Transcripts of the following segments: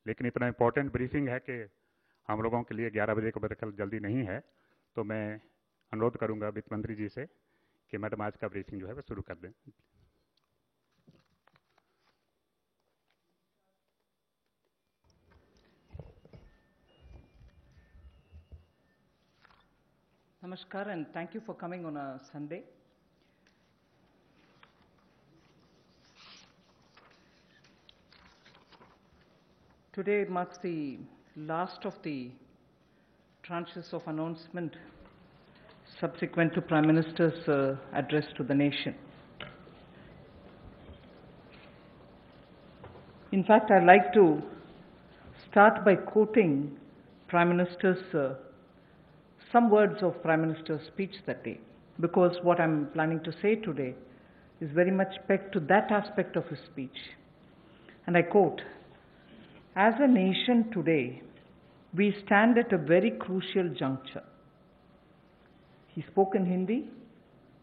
लेकिन इतना important briefing है कि हम लोगों के लिए 11 बजे के बाद कल जल्दी नहीं है, तो मैं अनुरोध करूंगा वित्त मंत्री जी से कि मैडम आज का ब्रीफिंग जो है वो शुरू कर दें। Namaskar, and thank you for coming on a Sunday. Today marks the last of the tranches of announcement subsequent to Prime Minister's address to the nation. In fact, I'd like to start by quoting Prime Minister's some words of Prime Minister's speech that day, because what I'm planning to say today is very much pegged to that aspect of his speech. And I quote, "As a nation today, we stand at a very crucial juncture." He spoke in Hindi,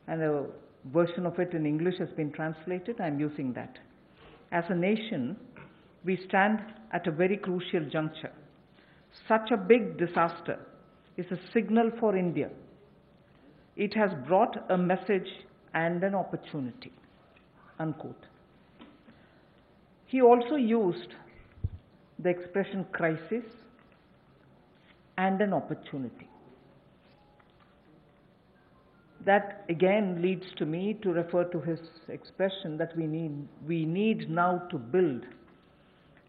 and a version of it in English has been translated. I'm using that. As a nation, we stand at a very crucial juncture. Such a big disaster is a signal for India. It has brought a message and an opportunity, unquote. He also used the expression crisis and an opportunity. That again leads to me to refer to his expression that we need now to build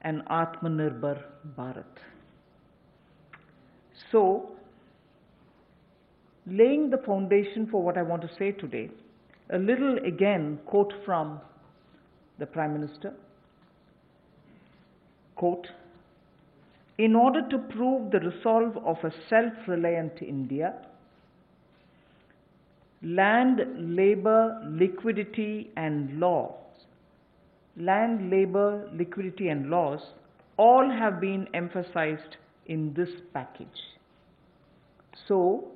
an Atmanirbhar Bharat. So, laying the foundation for what I want to say today, a little again quote from the Prime Minister. Quote, "In order to prove the resolve of a self-reliant India, land, labor, liquidity and laws all have been emphasized in this package." So,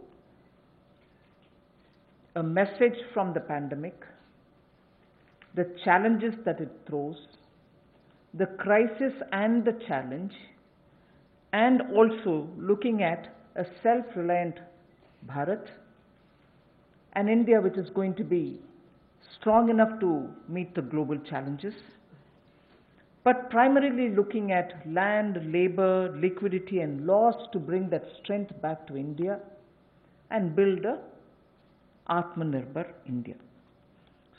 a message from the pandemic, the challenges that it throws, the crisis and the challenge, and also looking at a self-reliant Bharat, an India which is going to be strong enough to meet the global challenges, but primarily looking at land, labor, liquidity and laws to bring that strength back to India and build a Atmanirbhar India.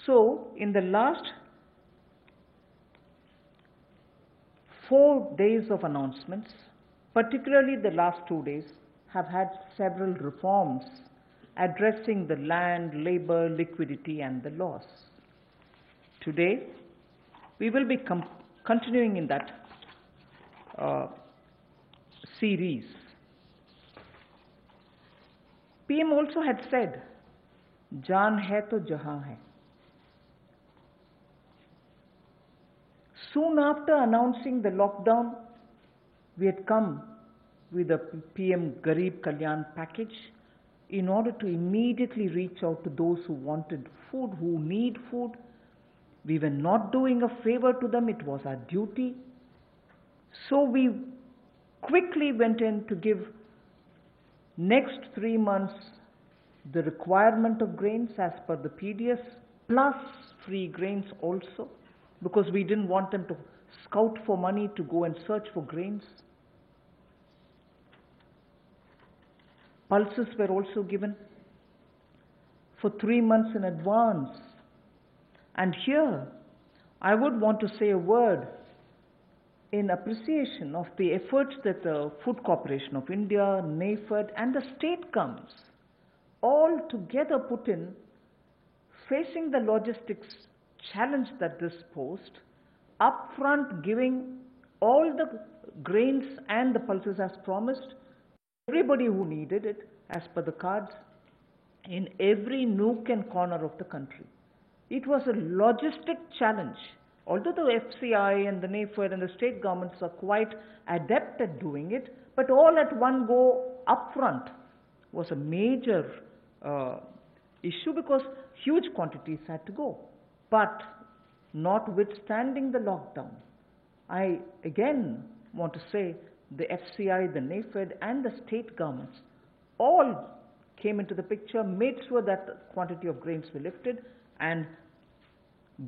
So, in the last 4 days of announcements, particularly the last 2 days, have had several reforms addressing the land, labor, liquidity and the laws. Today, we will be continuing in that series. PM also had said, "Jaan hai to jahan hai." Soon after announcing the lockdown, we had come with the PM Garib Kalyan package in order to immediately reach out to those who wanted food, who need food. We were not doing a favor to them, it was our duty. So we quickly went in to give next 3 months the requirement of grains as per the PDS, plus free grains also, because we didn't want them to scout for money to go and search for grains. Pulses were also given for 3 months in advance. And here, I would want to say a word in appreciation of the efforts that the Food Corporation of India, NAFED and the state governments all together put in facing the logistics challenge that this posed, upfront giving all the grains and the pulses as promised, everybody who needed it as per the cards, in every nook and corner of the country. It was a logistic challenge. Although the FCI and the NAFED and the state governments are quite adept at doing it, but all at one go upfront was a major issue because huge quantities had to go. But notwithstanding the lockdown, I again want to say the FCI, the NAFED, and the state governments all came into the picture, made sure that the quantity of grains were lifted, and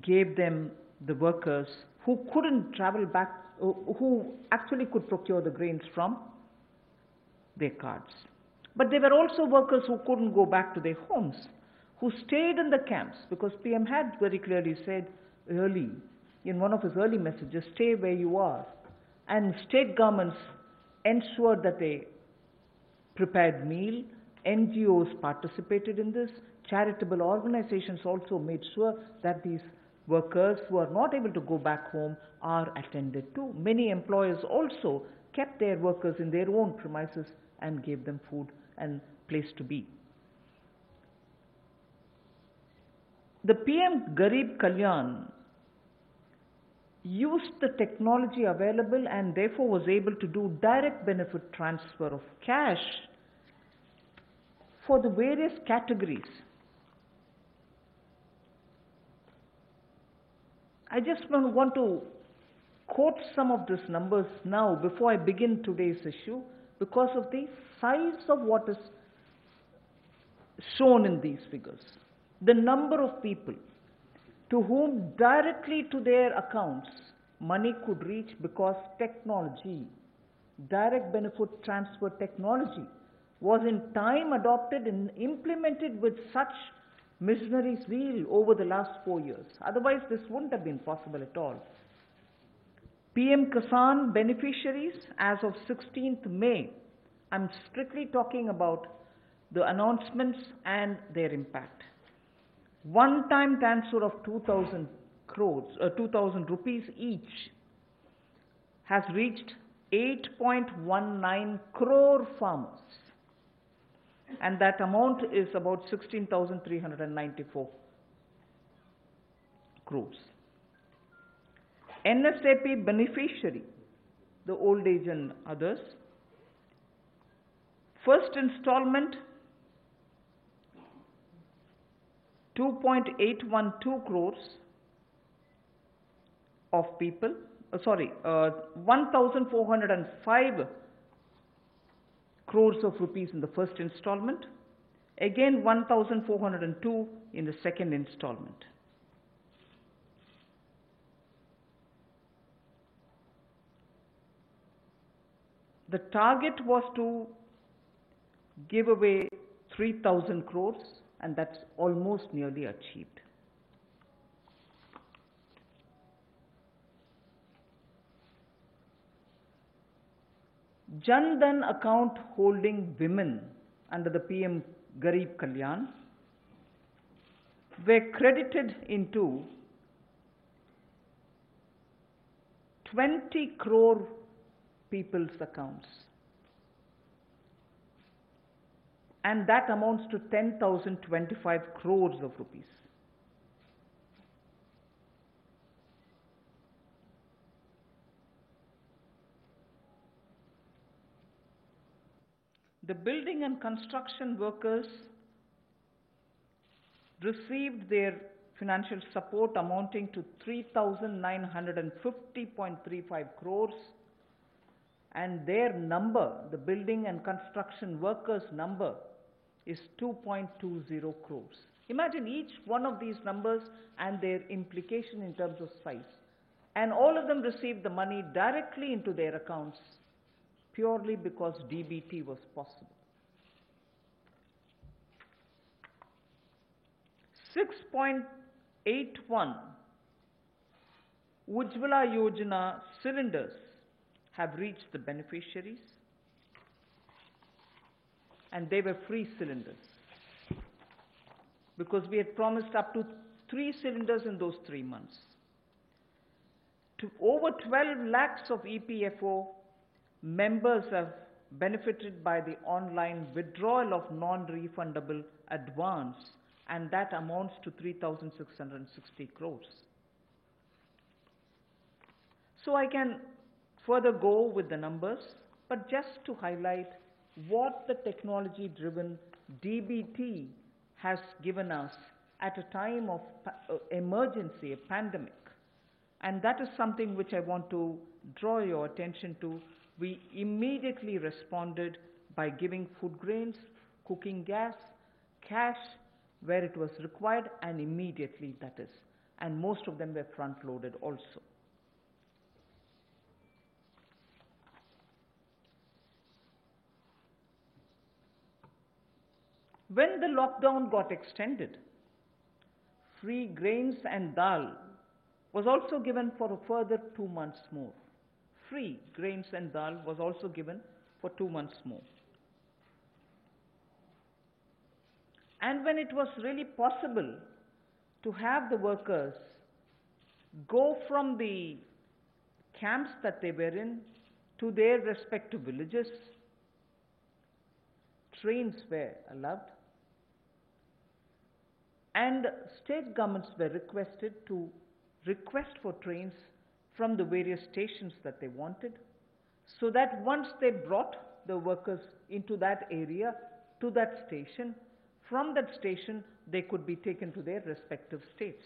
gave them the workers who couldn't travel back, who actually could procure the grains from their cards. But there were also workers who couldn't go back to their homes, who stayed in the camps, because PM had very clearly said early, in one of his early messages, stay where you are. And state governments ensured that they prepared meal, NGOs participated in this, charitable organizations also made sure that these workers who are not able to go back home are attended to. Many employers also kept their workers in their own premises and gave them food and place to be. The PM Garib Kalyan used the technology available and therefore was able to do direct benefit transfer of cash for the various categories. I just want to quote some of these numbers now before I begin today's issue, because of the size of what is shown in these figures. The number of people to whom directly to their accounts money could reach because technology, direct benefit transfer technology, was in time adopted and implemented with such missionary zeal over the last 4 years. Otherwise, this wouldn't have been possible at all. PM Kisan beneficiaries as of 16th May, I'm strictly talking about the announcements and their impact. One-time transfer of 2,000 rupees each has reached 8.19 crore farmers. And that amount is about 16,394 crores. NSAP beneficiary, the old age and others, first installment 2.812 crores of people, 1,405 crores of rupees in the first installment, again 1,402 in the second installment. The target was to give away 3,000 crores, and that's almost nearly achieved. Jan Dhan account holding women under the PM Garib Kalyan were credited into 20 crore people's accounts. And that amounts to 10,025 crores of rupees. The building and construction workers received their financial support amounting to 3,950.35 crores, and their number, the building and construction workers' number, is 2.20 crores. Imagine each one of these numbers and their implication in terms of size. And all of them received the money directly into their accounts purely because DBT was possible. 6.81 Ujjwala Yojana cylinders have reached the beneficiaries, and they were free cylinders because we had promised up to 3 cylinders in those 3 months. To over 12 lakhs of EPFO members have benefited by the online withdrawal of non-refundable advance, and that amounts to 3,660 crores. So I can further go with the numbers, but just to highlight what the technology-driven DBT has given us at a time of emergency, a pandemic. And that is something which I want to draw your attention to, we immediately responded by giving food grains, cooking gas, cash where it was required, and immediately, that is. And most of them were front-loaded also. When the lockdown got extended, free grains and dal was also given for a further 2 months more. Free grains and dal was also given for 2 months more. And when it was really possible to have the workers go from the camps that they were in to their respective villages, trains were allowed, and state governments were requested to request for trains from the various stations that they wanted, so that once they brought the workers into that area, to that station, from that station they could be taken to their respective states.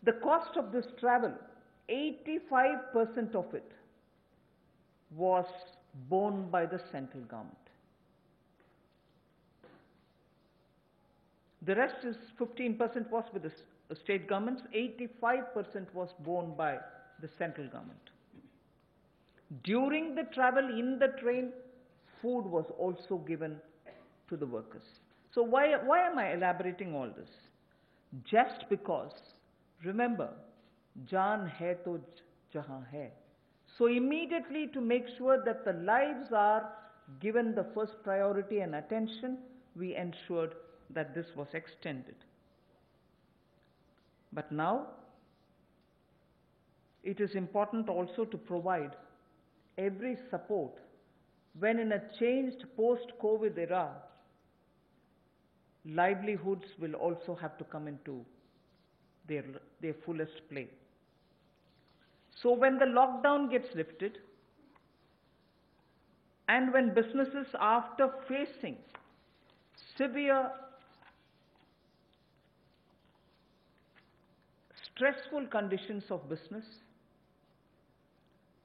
The cost of this travel, 85% of it was borne by the central government. The rest is 15% was with the state governments, 85% was borne by the central government. During the travel in the train, food was also given to the workers. So why am I elaborating all this? Just because, remember, jaan hai to jahan hai. So immediately, to make sure that the lives are given the first priority and attention, we ensured that this was extended. But now, it is important also to provide every support when in a changed post-COVID era, livelihoods will also have to come into their fullest play. So when the lockdown gets lifted, and when businesses, after facing severe, stressful conditions of business,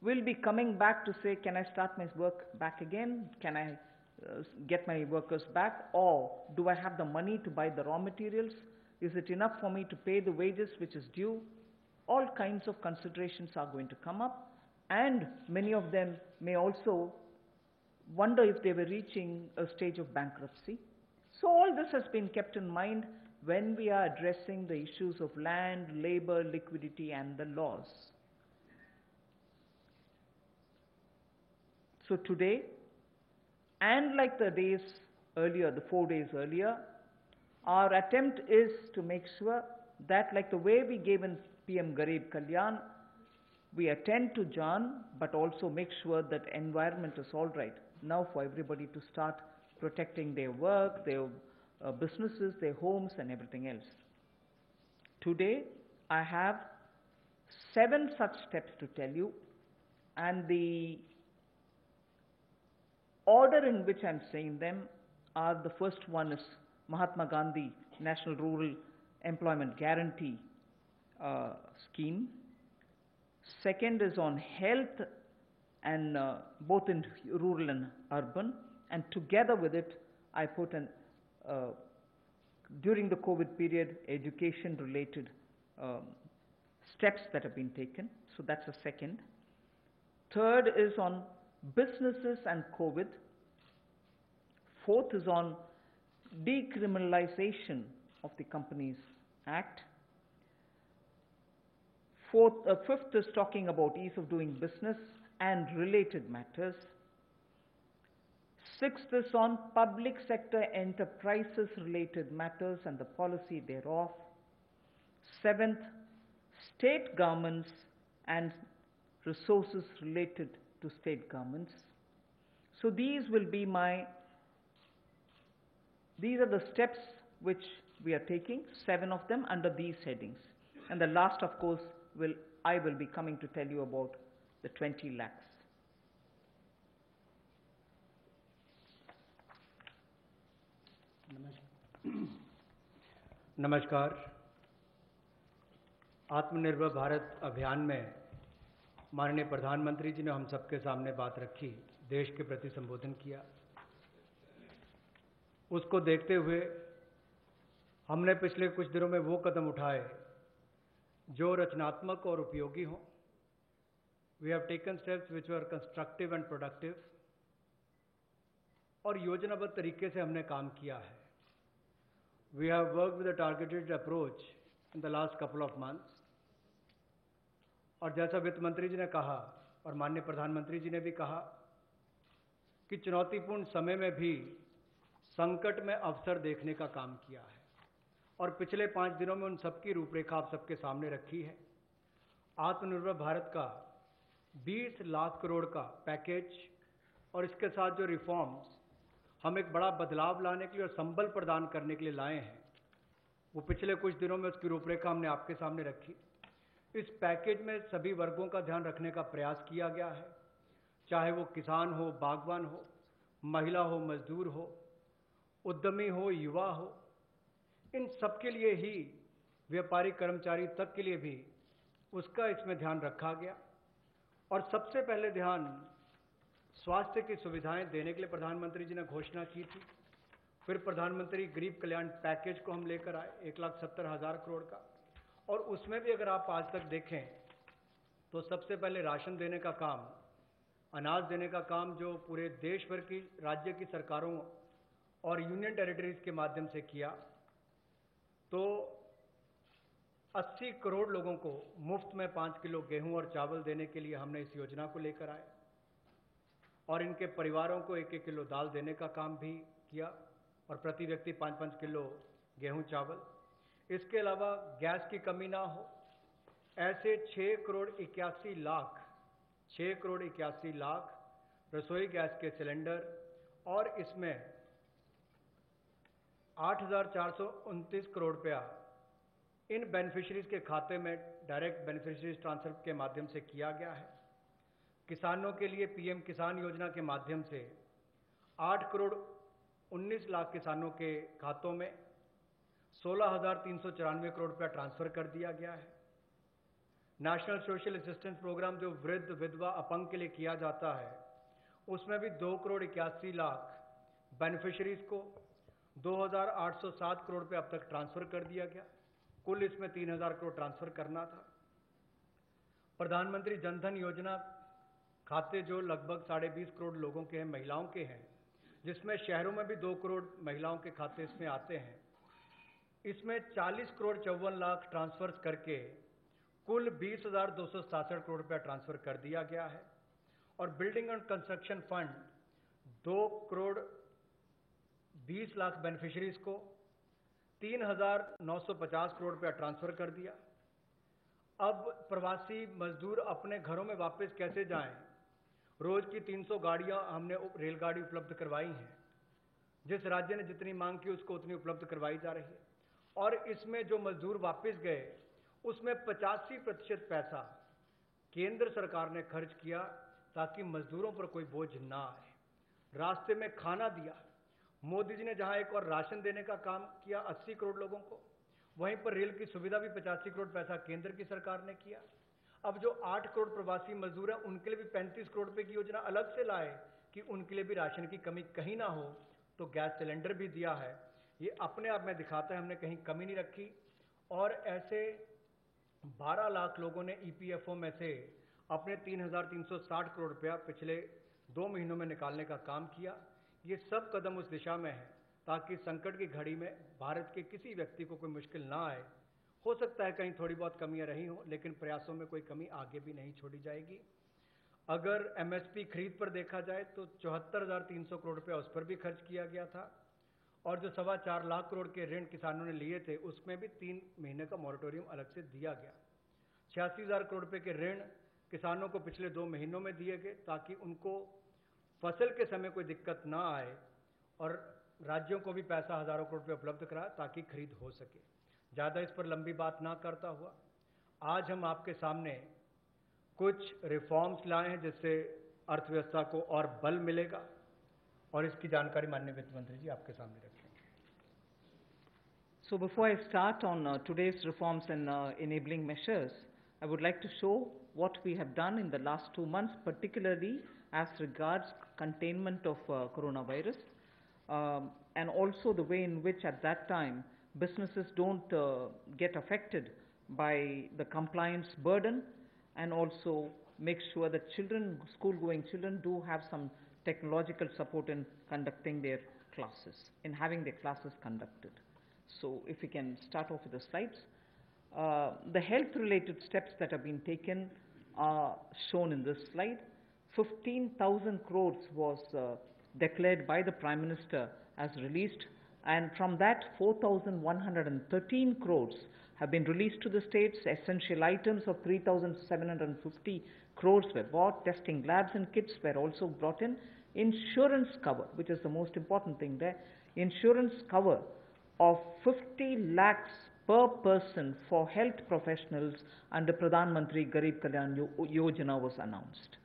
will be coming back to say, can I start my work back again? Can I get my workers back? Or do I have the money to buy the raw materials? Is it enough for me to pay the wages which is due? All kinds of considerations are going to come up, and many of them may also wonder if they were reaching a stage of bankruptcy. So all this has been kept in mind when we are addressing the issues of land, labor, liquidity, and the laws. So today, and like the days earlier, the 4 days earlier, our attempt is to make sure that, like the way we gave in PM Garib Kalyan, we attend to Jaan, but also make sure that environment is all right now for everybody to start protecting their work, their businesses, their homes, and everything else. Today, I have 7 such steps to tell you, and the order in which I'm saying them are: the first one is Mahatma Gandhi National Rural Employment Guarantee Scheme. Second is on health, and both in rural and urban. And together with it, I put an during the COVID period, education-related steps that have been taken. So that's the second. Third is on businesses and COVID. Fourth is on decriminalization of the Companies Act. Fifth is talking about ease of doing business and related matters. Sixth is on public sector enterprises related matters and the policy thereof. Seventh, state governments and resources related to state governments. So these are the steps which we are taking, 7 of them under these headings. And the last, of course, I will be coming to tell you about the 20 lakhs. नमस्कार। आत्मनिर्भर भारत अभियान में माननीय प्रधानमंत्री जी ने हम सबके सामने बात रखी, देश के प्रति संबोधन किया। उसको देखते हुए हमने पिछले कुछ दिनों में वो कदम उठाए जो रचनात्मक और उपयोगी हों। We have taken steps which were constructive and productive, और योजनाबद्ध तरीके से हमने काम किया है। We have worked with a targeted approach in the last couple of months, और जैसा वित्त मंत्री जी ने कहा और माननीय प्रधानमंत्री जी ने भी कहा कि चुनौतीपूर्ण समय में भी संकट में अवसर देखने का काम किया है, और पिछले 5 दिनों में उन सबकी रूपरेखा आप सबके सामने रखी है। आत्मनिर्भर भारत का 20 लाख करोड़ का पैकेज और इसके साथ जो रिफॉर्म्स हम एक बड़ा बदलाव लाने के लिए और संबल प्रदान करने के लिए लाए हैं, वो पिछले कुछ दिनों में उसकी रूपरेखा हमने आपके सामने रखी। इस पैकेज में सभी वर्गों का ध्यान रखने का प्रयास किया गया है, चाहे वो किसान हो, बागवान हो, महिला हो, मजदूर हो, उद्यमी हो, युवा हो, इन सबके लिए ही, व्यापारी कर्मचारी तक के लिए भी उसका इसमें ध्यान रखा गया। और सबसे पहले ध्यान स्वास्थ्य की सुविधाएं देने के लिए प्रधानमंत्री जी ने घोषणा की थी। फिर प्रधानमंत्री गरीब कल्याण पैकेज को हम लेकर आए 1,70,000 करोड़ का, और उसमें भी अगर आप आज तक देखें तो सबसे पहले राशन देने का काम, अनाज देने का काम जो पूरे देश भर की राज्य की सरकारों और यूनियन टेरिटरीज के माध्यम से किया, तो 80 करोड़ लोगों को मुफ्त में 5 किलो गेहूं और चावल देने के लिए हमने इस योजना को लेकर आए, और इनके परिवारों को 1-1 किलो दाल देने का काम भी किया, और प्रति व्यक्ति 5-5 किलो गेहूं चावल। इसके अलावा गैस की कमी ना हो, ऐसे 6 करोड़ 81 लाख रसोई गैस के सिलेंडर, और इसमें 8,429 करोड़ रुपया इन बेनिफिशरीज के खाते में डायरेक्ट बेनिफिशरीज ट्रांसफर के माध्यम से किया गया है। किसानों के लिए पीएम किसान योजना के माध्यम से 8 करोड़ 19 लाख किसानों के खातों में 16,394 करोड़ रुपया ट्रांसफर कर दिया गया है। नेशनल सोशल असिस्टेंस प्रोग्राम जो वृद्ध, विधवा, अपंग के लिए किया जाता है, उसमें भी 2 करोड़ 81 लाख बेनिफिशरीज को 2,807 करोड़ रुपये अब तक ट्रांसफर कर दिया गया। कुल इसमें 3,000 करोड़ ट्रांसफर करना था। प्रधानमंत्री जनधन योजना खाते जो लगभग 20.5 करोड़ लोगों के हैं, महिलाओं के हैं, जिसमें शहरों में भी 2 करोड़ महिलाओं के खाते इसमें आते हैं। इसमें 40 करोड़ 54 लाख ट्रांसफर्स करके कुल 20,267 करोड़ रुपया ट्रांसफर कर दिया गया है। और building and construction fund 2 crore 20 lakh beneficiaries को 3,950 करोड़ रुपया ट्रांसफर कर दिया। अब प्रवासी मजदूर अपने घरों में वापस कैसे जाएं? रोज की 300 गाड़ियां हमने रेलगाड़ी उपलब्ध करवाई हैं। जिस राज्य ने जितनी मांग की उसको उतनी उपलब्ध करवाई जा रही है। और इसमें जो मजदूर वापस गए उसमें 85% पैसा केंद्र सरकार ने खर्च किया ताकि मजदूरों पर कोई बोझ ना आए। रास्ते में खाना दिया। मोदी जी ने जहां एक और राशन देने का काम किया 80 करोड़ लोगों को, वहीं पर रेल की सुविधा भी 85 करोड़ पैसा केंद्र की सरकार ने किया। अब जो 8 करोड़ प्रवासी मजदूर हैं उनके लिए भी 35 करोड़ रुपए की योजना अलग से लाए कि उनके लिए भी राशन की कमी कहीं ना हो। तो गैस सिलेंडर भी दिया है। ये अपने आप में दिखाता है हमने कहीं कमी नहीं रखी। और ऐसे 12 लाख लोगों ने ईपीएफओ में से अपने 3,360 करोड़ रुपया पिछले 2 महीनों में निकालने का काम किया। ये सब कदम उस दिशा में है ताकि संकट की घड़ी में भारत के किसी व्यक्ति को कोई मुश्किल ना आए। हो सकता है कहीं थोड़ी बहुत कमियां रही हों, लेकिन प्रयासों में कोई कमी आगे भी नहीं छोड़ी जाएगी। अगर एमएसपी खरीद पर देखा जाए तो 74,300 करोड़ रुपया उस पर भी खर्च किया गया था। और जो 4.25 लाख करोड़ के ऋण किसानों ने लिए थे उसमें भी 3 महीने का मॉरेटोरियम अलग से दिया गया। 86,000 करोड़ रुपए के ऋण किसानों को पिछले 2 महीनों में दिए गए ताकि उनको फसल के समय कोई दिक्कत ना आए। और राज्यों को भी पैसा हजारों करोड़ रुपये उपलब्ध कराया ताकि खरीद हो सके। ज़्यादा इस पर लंबी बात ना करता हुआ आज हम आपके सामने कुछ रिफॉर्म्स लाए हैं जिससे अर्थव्यवस्था को और बल मिलेगा, और इसकी जानकारी माननीय वित्त मंत्री जी आपके सामने रखेंगे। So before I start on today's reforms and enabling measures, I would like to show what we have done in the last 2 months, particularly as regards containment of coronavirus, and also the way in which at that time businesses don't get affected by the compliance burden, and also make sure that children, school-going children, do have some technological support in conducting their classes, in having their classes conducted. So if we can start off with the slides. The health-related steps that have been taken are shown in this slide. 15,000 crores was declared by the Prime Minister as released, and from that 4,113 crores have been released to the states. Essential items of 3,750 crores were bought. Testing labs and kits were also brought in. Insurance cover, which is the most important thing there, insurance cover of 50 lakhs per person for health professionals under Pradhan Mantri Garib Kalyan Yojana was announced.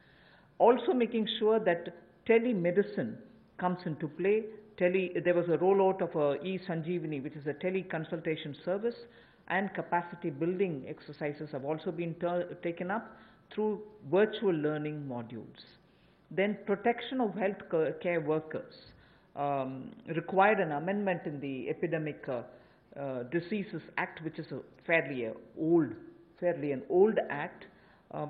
Also making sure that telemedicine comes into play. There was a rollout of e-Sanjeevani, which is a teleconsultation service, and capacity building exercises have also been taken up through virtual learning modules. Then protection of health care workers required an amendment in the Epidemic Diseases Act, which is a fairly an old act,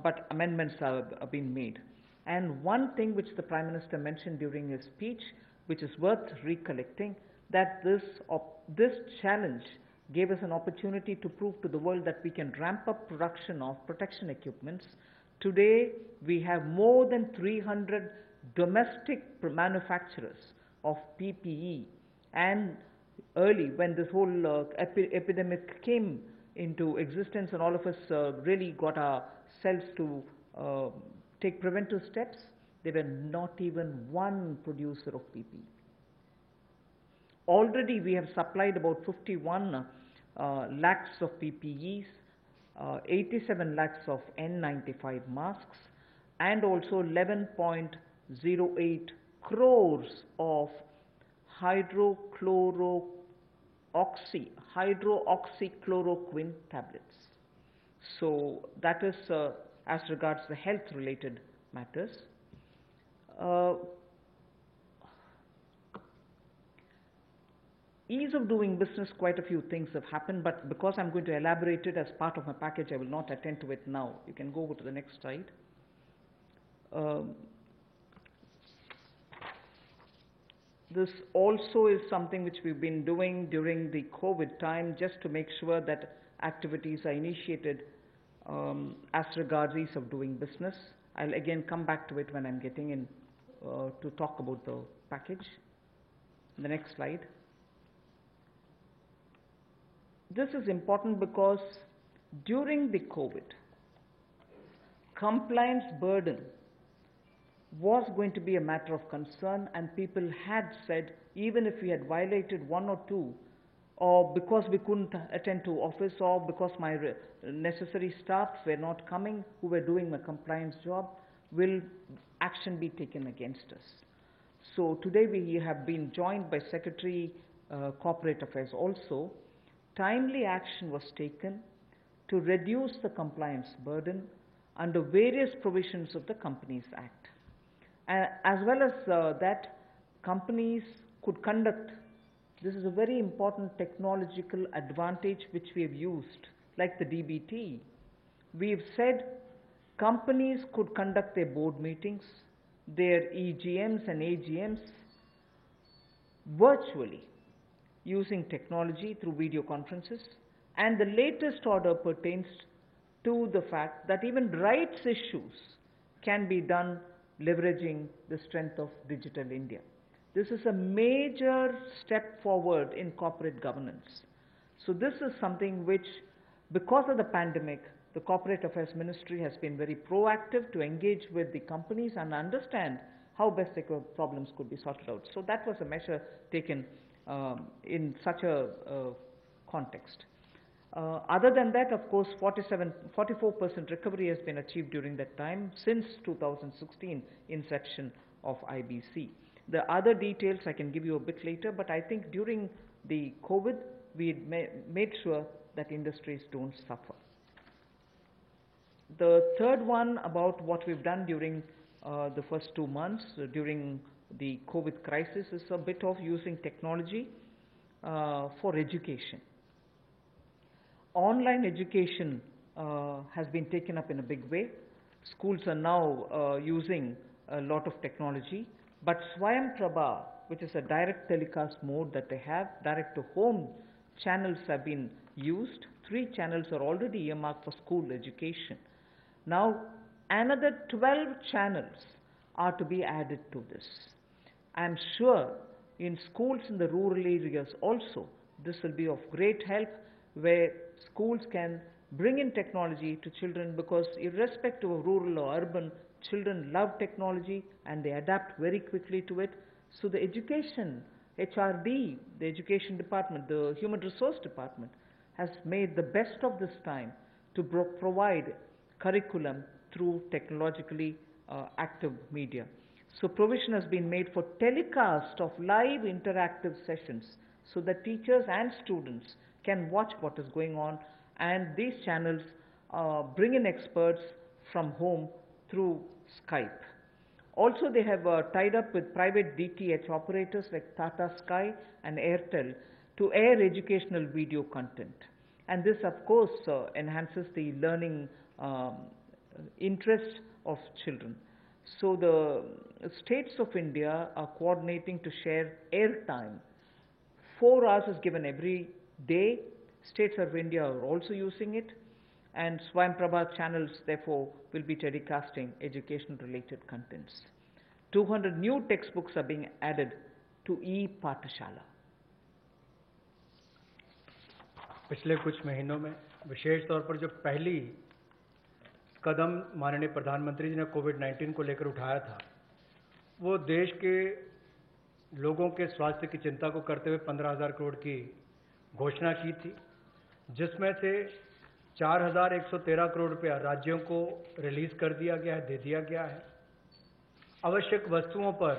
but amendments have been made. And one thing which the Prime Minister mentioned during his speech, which is worth recollecting, that this challenge gave us an opportunity to prove to the world that we can ramp up production of protection equipments. Today, we have more than 300 domestic manufacturers of PPE, and early when this whole epidemic came into existence and all of us really got ourselves to take preventive steps, there were not even one producer of PPE. Already we have supplied about 51 lakhs of PPEs, 87 lakhs of N95 masks, and also 11.08 crores of hydroxychloroquine tablets. So that is as regards the health related matters. Ease of doing business, quite a few things have happened, but because I'm going to elaborate it as part of my package, I will not attend to it now. You can go over to the next slide. This also is something which we've been doing during the COVID time, just to make sure that activities are initiated as regards ease of doing business. I'll again come back to it when I'm getting in to talk about the package. The next slide. This is important because during the COVID, compliance burden was going to be a matter of concern, and people had said, even if we had violated one or two, or because we couldn't attend to office, or because my necessary staff were not coming who were doing my compliance job, will action be taken against us. So today we have been joined by Secretary Corporate Affairs also. Timely action was taken to reduce the compliance burden under various provisions of the Companies Act. As well as that, companies could conduct, this is a very important technological advantage which we have used, like the DBT. We have said companies could conduct their board meetings, their EGMs and AGMs virtually using technology through video conferences, and the latest order pertains to the fact that even rights issues can be done leveraging the strength of Digital India. This is a major step forward in corporate governance. So this is something which, because of the pandemic, the Corporate Affairs Ministry has been very proactive to engage with the companies and understand how best their problems could be sorted out. So that was a measure taken in such a context. Other than that, of course, 44% recovery has been achieved during that time since 2016 inception of IBC. The other details I can give you a bit later, but I think during the COVID, we made sure that industries don't suffer. The third one about what we've done during the first 2 months during the COVID crisis is a bit of using technology for education. Online education has been taken up in a big way. Schools are now using a lot of technology, but Swayam Prabha, which is a direct telecast mode that they have, direct to home channels have been used. 3 channels are already earmarked for school education. Now another 12 channels are to be added to this. I am sure in schools in the rural areas also this will be of great help, where schools can bring in technology to children, because irrespective of rural or urban, children love technology and they adapt very quickly to it. So the education, HRD, the education department, the human resource department has made the best of this time to provide curriculum through technologically active media. So provision has been made for telecast of live interactive sessions so that teachers and students can watch what is going on, and these channels bring in experts from home through Skype. Also they have tied up with private DTH operators like Tata Sky and Airtel to air educational video content. And this of course enhances the learning interest of children. So the states of India are coordinating to share airtime. 4 hours is given every day. States of India are also using it, and Swayam Prabha channels therefore will be telecasting education related contents. 200 new textbooks are being added to e-Pathshala. पिछले कुछ महीनों में विशेष तौर पर जो पहली कदम माननीय प्रधानमंत्री जी ने कोविड-19 को लेकर उठाया था, वो देश के लोगों के स्वास्थ्य की चिंता को करते हुए 15,000 करोड़ की घोषणा की थी, जिसमें से 4,113 करोड़ रुपया राज्यों को रिलीज कर दिया गया है, दे दिया गया है। आवश्यक वस्तुओं पर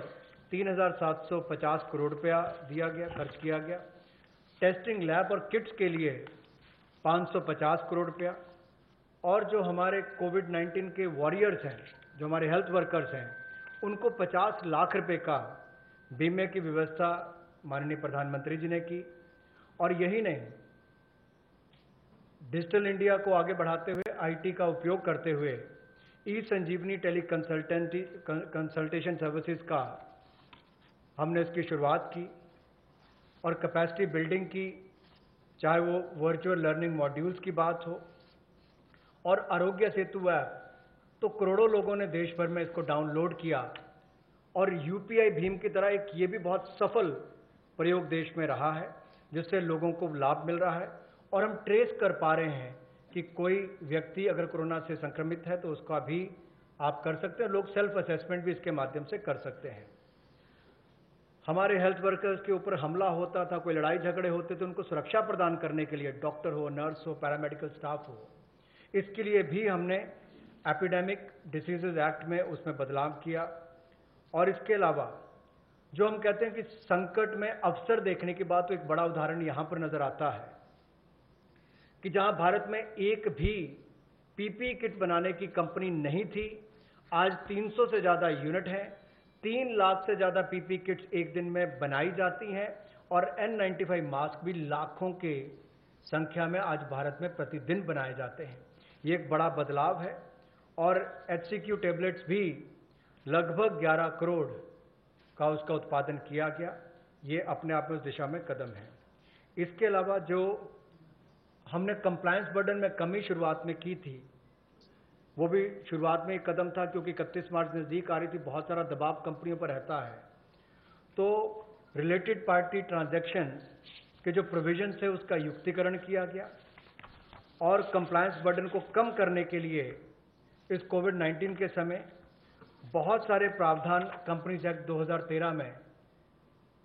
3,750 करोड़ रुपया दिया गया, खर्च किया गया। टेस्टिंग लैब और किट्स के लिए 550 करोड़ रुपया, और जो हमारे कोविड-19 के वॉरियर्स हैं, जो हमारे हेल्थ वर्कर्स हैं, उनको 50 लाख रुपए का बीमे की व्यवस्था माननीय प्रधानमंत्री जी ने की। और यही नहीं, डिजिटल इंडिया को आगे बढ़ाते हुए आईटी का उपयोग करते हुए ई संजीवनी टेली कंसल्टेशन सर्विसेज का हमने इसकी शुरुआत की और कैपेसिटी बिल्डिंग की, चाहे वो वर्चुअल लर्निंग मॉड्यूल्स की बात हो और आरोग्य सेतु ऐप, तो करोड़ों लोगों ने देश भर में इसको डाउनलोड किया और यूपीआई भीम की तरह एक ये भी बहुत सफल प्रयोग देश में रहा है, जिससे लोगों को लाभ मिल रहा है। और हम ट्रेस कर पा रहे हैं कि कोई व्यक्ति अगर कोरोना से संक्रमित है तो उसका भी आप कर सकते हैं, लोग सेल्फ असेसमेंट भी इसके माध्यम से कर सकते हैं। हमारे हेल्थ वर्कर्स के ऊपर हमला होता था, कोई लड़ाई झगड़े होते तो उनको सुरक्षा प्रदान करने के लिए डॉक्टर हो, नर्स हो, पैरामेडिकल स्टाफ हो, इसके लिए भी हमने एपिडेमिक डिसीजेज एक्ट में उसमें बदलाव किया। और इसके अलावा जो हम कहते हैं कि संकट में अवसर देखने की बात, तो एक बड़ा उदाहरण यहां पर नजर आता है कि जहां भारत में एक भी पीपीई किट बनाने की कंपनी नहीं थी, आज 300 से ज्यादा यूनिट हैं, 3 लाख से ज्यादा पीपीई किट्स एक दिन में बनाई जाती हैं और N95 मास्क भी लाखों के संख्या में आज भारत में प्रतिदिन बनाए जाते हैं। ये एक बड़ा बदलाव है। और HCQ टेबलेट्स भी लगभग 11 करोड़ का उसका उत्पादन किया गया। ये अपने आप में उस दिशा में कदम है। इसके अलावा जो हमने कंप्लायंस बर्डन में कमी शुरुआत में की थी, वो भी शुरुआत में एक कदम था, क्योंकि 31 मार्च नजदीक आ रही थी, बहुत सारा दबाव कंपनियों पर रहता है। तो रिलेटेड पार्टी ट्रांजैक्शन के जो प्रोविजन है उसका युक्तिकरण किया गया और कंप्लायंस बर्डन को कम करने के लिए इस कोविड-19 के समय बहुत सारे प्रावधान कंपनीज एक्ट 2013 में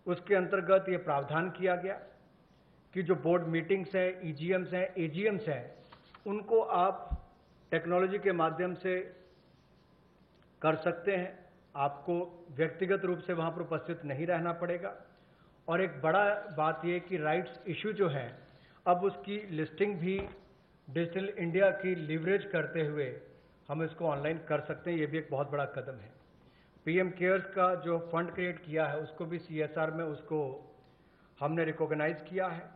उसके अंतर्गत ये प्रावधान किया गया कि जो बोर्ड मीटिंग्स हैं, ईजीएम्स हैं, एजीएम्स हैं, उनको आप टेक्नोलॉजी के माध्यम से कर सकते हैं। आपको व्यक्तिगत रूप से वहां पर उपस्थित नहीं रहना पड़ेगा। और एक बड़ा बात यह कि राइट्स इशू जो है अब उसकी लिस्टिंग भी डिजिटल इंडिया की लीवरेज करते हुए हम इसको ऑनलाइन कर सकते हैं। ये भी एक बहुत बड़ा कदम है। पीएम केयर्स का जो फंड क्रिएट किया है उसको भी सीएसआर में उसको हमने रिकॉग्नाइज किया है।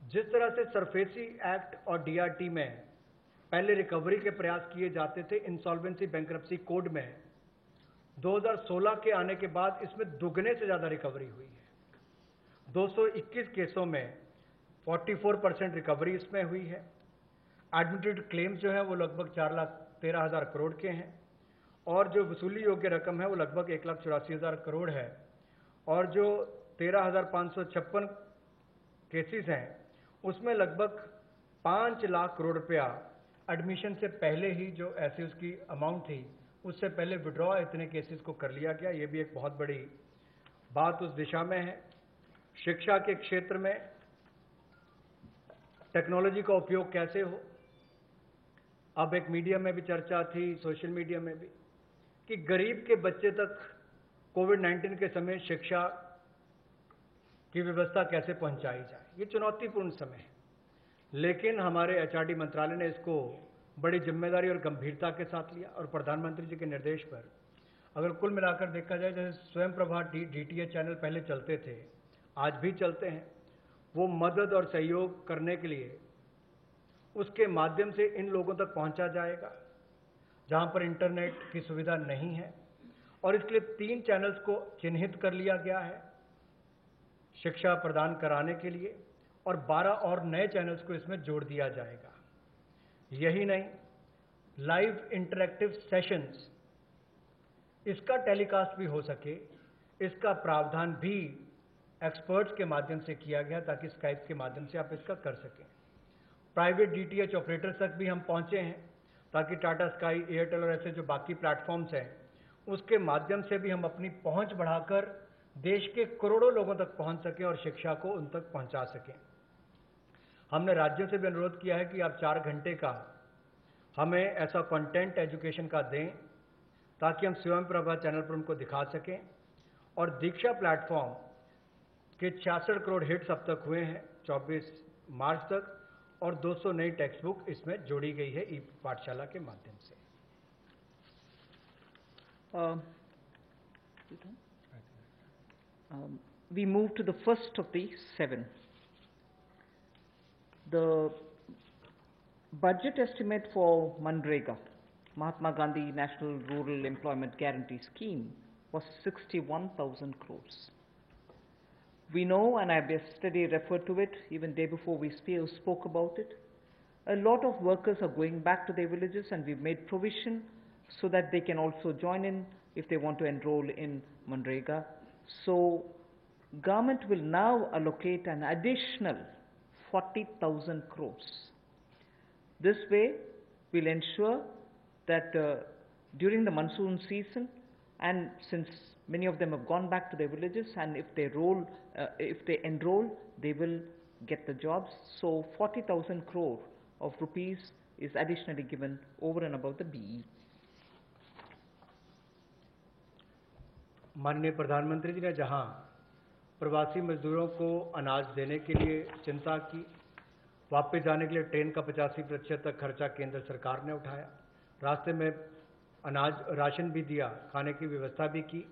जिस तरह से सरफेसी एक्ट और डीआरटी में पहले रिकवरी के प्रयास किए जाते थे, इंसॉल्वेंसी बैंक्रप्सी कोड में 2016 के आने के बाद इसमें दुगने से ज्यादा रिकवरी हुई है। 221 केसों में 44% रिकवरी इसमें हुई है। एडमिटेड क्लेम्स जो है वो लगभग 4,13,000 करोड़ के हैं और जो वसूली योग्य रकम है वो लगभग 1,84,000 करोड़ है। और जो 13,556 केसेस हैं उसमें लगभग 5 लाख करोड़ रुपया एडमिशन से पहले ही जो ऐसी उसकी अमाउंट थी उससे पहले विड्रॉ इतने केसेस को कर लिया गया। ये भी एक बहुत बड़ी बात उस दिशा में है। शिक्षा के क्षेत्र में टेक्नोलॉजी का उपयोग कैसे हो, अब एक मीडिया में भी चर्चा थी, सोशल मीडिया में भी, कि गरीब के बच्चे तक कोविड-19 के समय शिक्षा की व्यवस्था कैसे पहुंचाई जाए। ये चुनौतीपूर्ण समय है, लेकिन हमारे एचआरडी मंत्रालय ने इसको बड़ी जिम्मेदारी और गंभीरता के साथ लिया और प्रधानमंत्री जी के निर्देश पर अगर कुल मिलाकर देखा जाए, जैसे स्वयं प्रभा डीटीएच चैनल पहले चलते थे, आज भी चलते हैं, वो मदद और सहयोग करने के लिए उसके माध्यम से इन लोगों तक पहुंचा जाएगा जहां पर इंटरनेट की सुविधा नहीं है। और इसके लिए 3 चैनल्स को चिन्हित कर लिया गया है शिक्षा प्रदान कराने के लिए और 12 और नए चैनल्स को इसमें जोड़ दिया जाएगा। यही नहीं, लाइव इंटरैक्टिव सेशंस इसका टेलीकास्ट भी हो सके, इसका प्रावधान भी एक्सपर्ट्स के माध्यम से किया गया ताकि स्काइप के माध्यम से आप इसका कर सकें। प्राइवेट डीटीएच ऑपरेटर्स तक भी हम पहुंचे हैं ताकि टाटा स्काई, एयरटेल और ऐसे जो बाकी प्लेटफॉर्म्स हैं उसके माध्यम से भी हम अपनी पहुंच बढ़ाकर देश के करोड़ों लोगों तक पहुंच सकें और शिक्षा को उन तक पहुंचा सकें। हमने राज्यों से भी अनुरोध किया है कि आप 4 घंटे का हमें ऐसा कंटेंट एजुकेशन का दें ताकि हम स्वयं प्रभा चैनल पर उनको दिखा सकें। और दीक्षा प्लेटफॉर्म के 66 करोड़ हिट्स अब तक हुए हैं 24 मार्च तक और 200 नई टेक्स्ट बुक इसमें जोड़ी गई है ई पाठशाला के माध्यम से। We move to the first of the 7. The budget estimate for Manrega, Mahatma Gandhi National Rural Employment Guarantee Scheme, was 61,000 crores. We know, and I yesterday referred to it, even day before we spoke about it, a lot of workers are going back to their villages and we've made provision so that they can also join in if they want to enroll in Manrega. So government will now allocate an additional 40,000 crores. This way will ensure that during the monsoon season, and since many of them have gone back to their villages, and if they enroll, they will get the jobs. So 40,000 crore of rupees is additionally given over and above the BE. माननीय प्रधानमंत्री जी ने जहां प्रवासी मजदूरों को अनाज देने के लिए चिंता की, वापस जाने के लिए ट्रेन का 85% तक खर्चा केंद्र सरकार ने उठाया, रास्ते में अनाज राशन भी दिया, खाने की व्यवस्था भी की।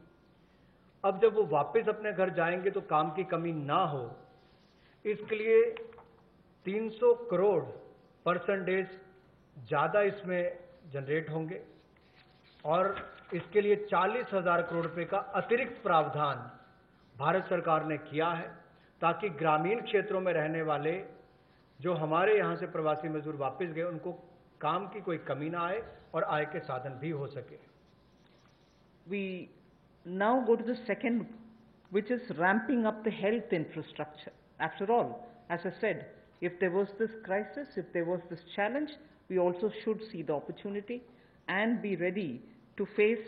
अब जब वो वापस अपने घर जाएंगे तो काम की कमी ना हो, इसके लिए 300 करोड़ % ज़्यादा इसमें जनरेट होंगे और इसके लिए 40,000 करोड़ रुपए का अतिरिक्त प्रावधान भारत सरकार ने किया है ताकि ग्रामीण क्षेत्रों में रहने वाले जो हमारे यहाँ से प्रवासी मजदूर वापस गए उनको काम की कोई कमी ना आए और आय के साधन भी हो सके। We now go to the second, which is ramping up the health infrastructure. After all, as I said, if there was this crisis, if there was this challenge, we also should see the opportunity and be ready to face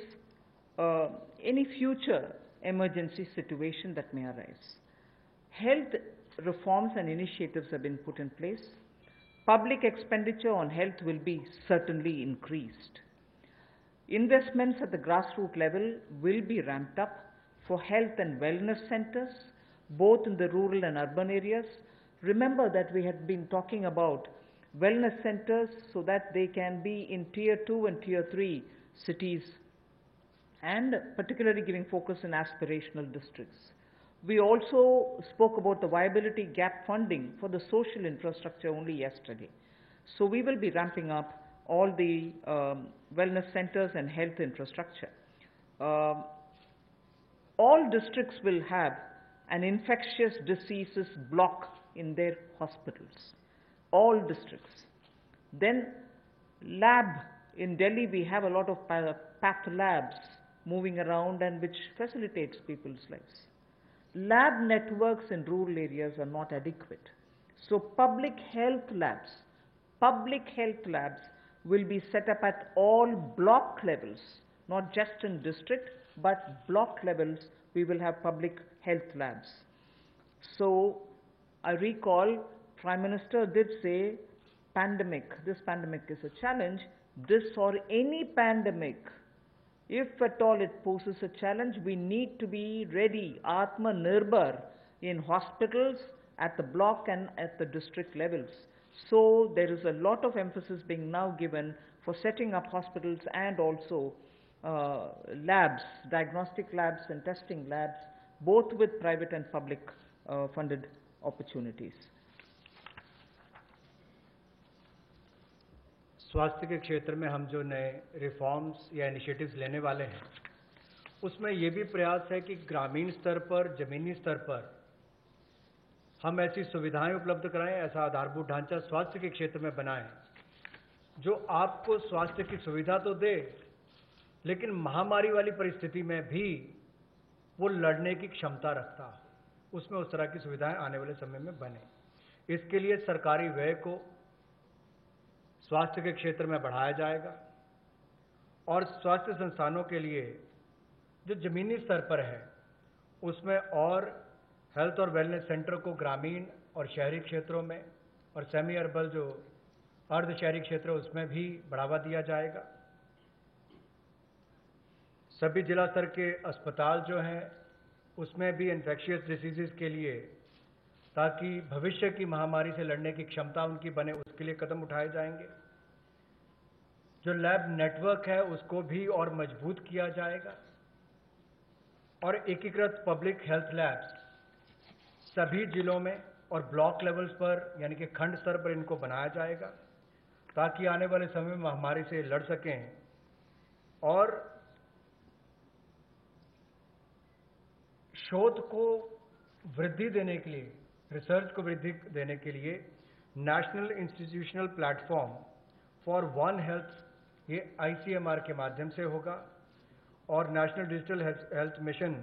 any future emergency situation that may arise. Health reforms and initiatives have been put in place. Public expenditure on health will be certainly increased. Investments at the grassroots level will be ramped up for health and wellness centers, both in the rural and urban areas, Remember that we had been talking about wellness centers so that they can be in tier 2 and tier 3 cities, and particularly giving focus in aspirational districts. We also spoke about the viability gap funding for the social infrastructure only yesterday. So we will be ramping up all the wellness centers and health infrastructure. All districts will have an infectious diseases block in their hospitals. All districts. Then lab, in Delhi we have a lot of path labs moving around and which facilitates people's lives. Lab networks in rural areas are not adequate. So public health labs will be set up at all block levels, not just in district, but block levels we will have public health labs. So I recall Prime Minister did say this pandemic is a challenge, this or any pandemic. If at all it poses a challenge, we need to be ready, Atma Nirbhar, in hospitals, at the block and at the district levels. So there is a lot of emphasis being now given for setting up hospitals and also labs, diagnostic labs and testing labs, both with private and public funded opportunities. स्वास्थ्य के क्षेत्र में हम जो नए reforms या initiatives लेने वाले हैं, उसमें ये भी प्रयास है कि ग्रामीण स्तर पर, जमीनी स्तर पर हम ऐसी सुविधाएं उपलब्ध कराएं, ऐसा आधारभूत ढांचा स्वास्थ्य के क्षेत्र में बनाएं जो आपको स्वास्थ्य की सुविधा तो दे, लेकिन महामारी वाली परिस्थिति में भी वो लड़ने की क्षमता रखता हो। उसमें उस तरह की सुविधाएं आने वाले समय में बने। इसके लिए सरकारी व्यय को स्वास्थ्य के क्षेत्र में बढ़ाया जाएगा और स्वास्थ्य संस्थानों के लिए जो जमीनी स्तर पर है उसमें और हेल्थ और वेलनेस सेंटर को ग्रामीण और शहरी क्षेत्रों में और सेमी अर्बन जो अर्ध शहरी क्षेत्र है उसमें भी बढ़ावा दिया जाएगा। सभी जिला स्तर के अस्पताल जो हैं उसमें भी इन्फेक्शियस डिसीजेस के लिए, ताकि भविष्य की महामारी से लड़ने की क्षमता उनकी बने, उसके लिए कदम उठाए जाएंगे। जो लैब नेटवर्क है उसको भी और मजबूत किया जाएगा और एकीकृत पब्लिक हेल्थ लैब्स सभी जिलों में और ब्लॉक लेवल्स पर यानी कि खंड स्तर पर इनको बनाया जाएगा ताकि आने वाले समय में महामारी से लड़ सकें। और शोध को वृद्धि देने के लिए, रिसर्च को वृद्धि देने के लिए national institutional platform for one health, ये ICMR के माध्यम से होगा और नेशनल डिजिटल हेल्थ मिशन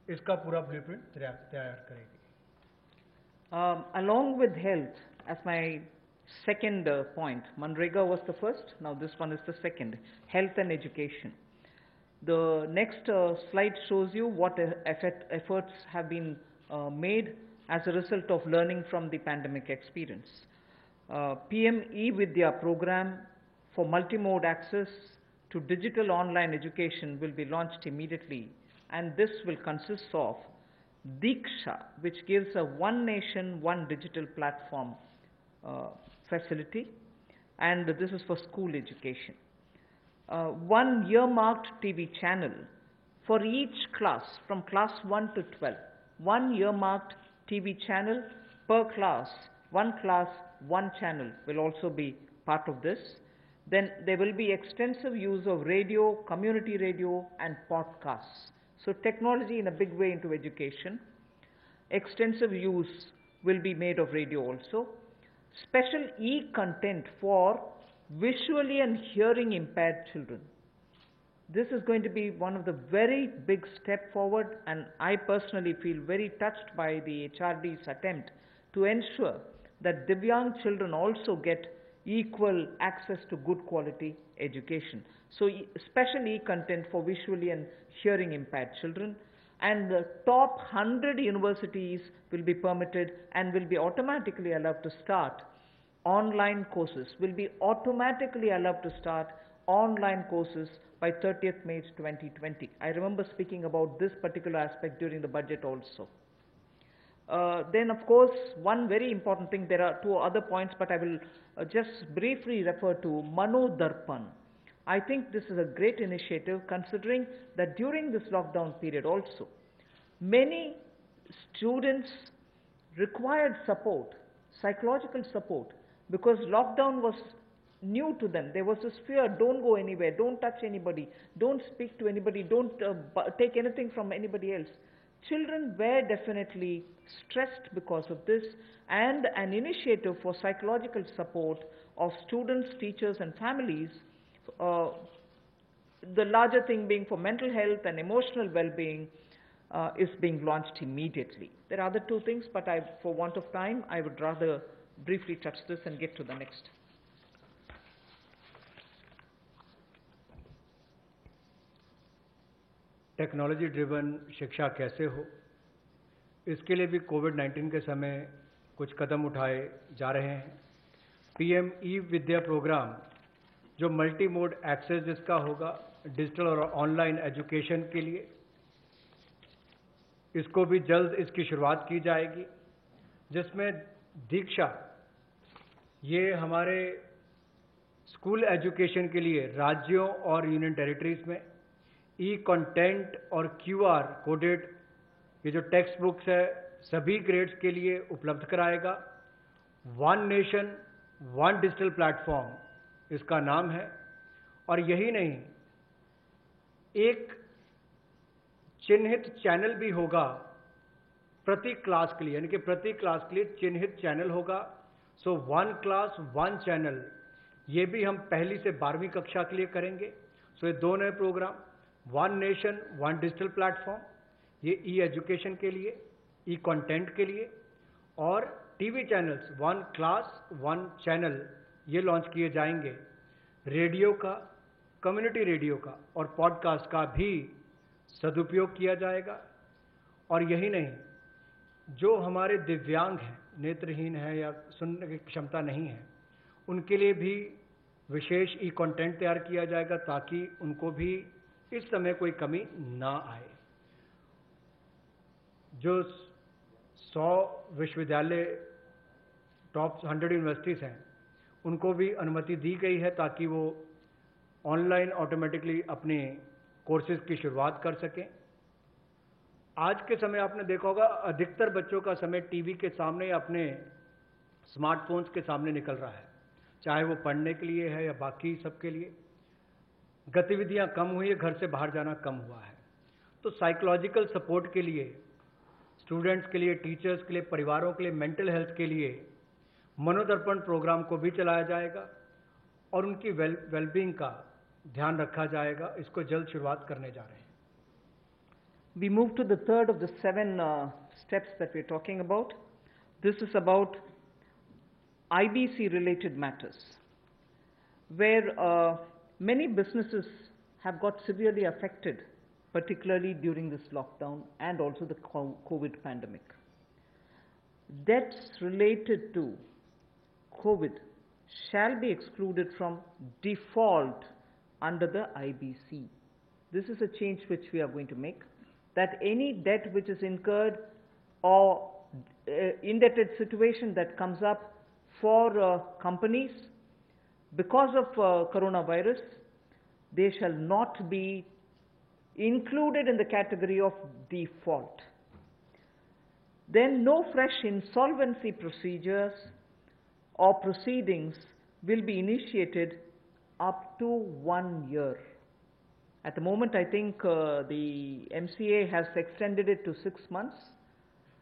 इसका पूरा ब्लूप्रिंट तैयार करेगी। Along with health, as my second point, Manrega was the first, now this one is the second, health and education. The next slide shows you what efforts have been made as a result of learning from the pandemic experience. PM eVidya program for multimode access to digital online education will be launched immediately, and this will consist of Diksha, which gives a one nation, one digital platform facility, and this is for school education. One earmarked TV channel for each class from class 1 to 12. One earmarked TV channel per class, one channel will also be part of this. Then there will be extensive use of radio, community radio and podcasts. So technology in a big way into education. Extensive use will be made of radio also. Special e-content for visually and hearing impaired children. This is going to be one of the very big step forward, and I personally feel very touched by the HRD's attempt to ensure that Divyang children also get equal access to good quality education. So special e-content for visually and hearing impaired children, and the top 100 universities will be permitted and will be automatically allowed to start online courses, will be automatically allowed to start online courses by 30th May 2020. I remember speaking about this particular aspect during the budget also. Then, of course, one very important thing, there are two other points, but I will just briefly refer to Mano Darpan. I think this is a great initiative, considering that during this lockdown period also, many students required support, psychological support, because lockdown was new to them. There was this fear, don't go anywhere, don't touch anybody, don't speak to anybody, don't take anything from anybody else. Children were definitely stressed because of this, and an initiative for psychological support of students, teachers and families, the larger thing being for mental health and emotional well-being, is being launched immediately. There are other two things, but for want of time, I would rather briefly touch this and get to the next. Technology driven शिक्षा कैसे हो, इसके लिए भी कोविड-19 के समय कुछ कदम उठाए जा रहे हैं। पीएम ई विद्या प्रोग्राम जो मल्टी मोड एक्सेस जिसका होगा डिजिटल और ऑनलाइन एजुकेशन के लिए, इसको भी जल्द इसकी शुरुआत की जाएगी, जिसमें दीक्षा ये हमारे स्कूल एजुकेशन के लिए राज्यों और यूनियन टेरिटरीज में ई कंटेंट और क्यूआर कोडेड ये जो टेक्स्ट बुक्स है सभी ग्रेड्स के लिए उपलब्ध कराएगा। One nation one digital platform इसका नाम है। और यही नहीं, एक चिन्हित चैनल भी होगा प्रति क्लास के लिए, यानी कि प्रति क्लास के लिए चिन्हित चैनल होगा। So one class one channel, ये भी हम पहली से 12वीं कक्षा के लिए करेंगे। सो ये दो नए programme, one nation one digital platform, ये ई एजुकेशन के लिए, ई कंटेंट के लिए, और TV channels one class one channel ये लॉन्च किए जाएंगे। रेडियो का, कम्युनिटी रेडियो का और पॉडकास्ट का भी सदुपयोग किया जाएगा। और यही नहीं, जो हमारे दिव्यांग हैं, नेत्रहीन हैं या सुनने की क्षमता नहीं है, उनके लिए भी विशेष ई कंटेंट तैयार किया जाएगा ताकि उनको भी इस समय कोई कमी ना आए। जो 100 विश्वविद्यालय टॉप 100 यूनिवर्सिटीज़ हैं, उनको भी अनुमति दी गई है ताकि वो ऑनलाइन ऑटोमेटिकली अपने कोर्सेज की शुरुआत कर सकें। आज के समय आपने देखा होगा अधिकतर बच्चों का समय टीवी के सामने या अपने स्मार्टफोन्स के सामने निकल रहा है, चाहे वो पढ़ने के लिए है या बाकी सबके लिए। गतिविधियां कम हुई है, घर से बाहर जाना कम हुआ है। तो साइकोलॉजिकल सपोर्ट के लिए, स्टूडेंट्स के लिए, टीचर्स के लिए, परिवारों के लिए, मेंटल हेल्थ के लिए मनोदर्पण प्रोग्राम को भी चलाया जाएगा और उनकी वेलबींग का ध्यान रखा जाएगा। इसको जल्द शुरुआत करने जा रहे हैं। We move to the third of the 7 steps that we're talking about. This is about IBC related matters, where many businesses have got severely affected, particularly during this lockdown and also the COVID pandemic. Debts related to COVID shall be excluded from default under the IBC. This is a change which we are going to make, that any debt which is incurred or indebted situation that comes up for companies because of coronavirus, they shall not be included in the category of default. Then no fresh insolvency procedures or proceedings will be initiated up to 1 year. At the moment, I think the MCA has extended it to 6 months.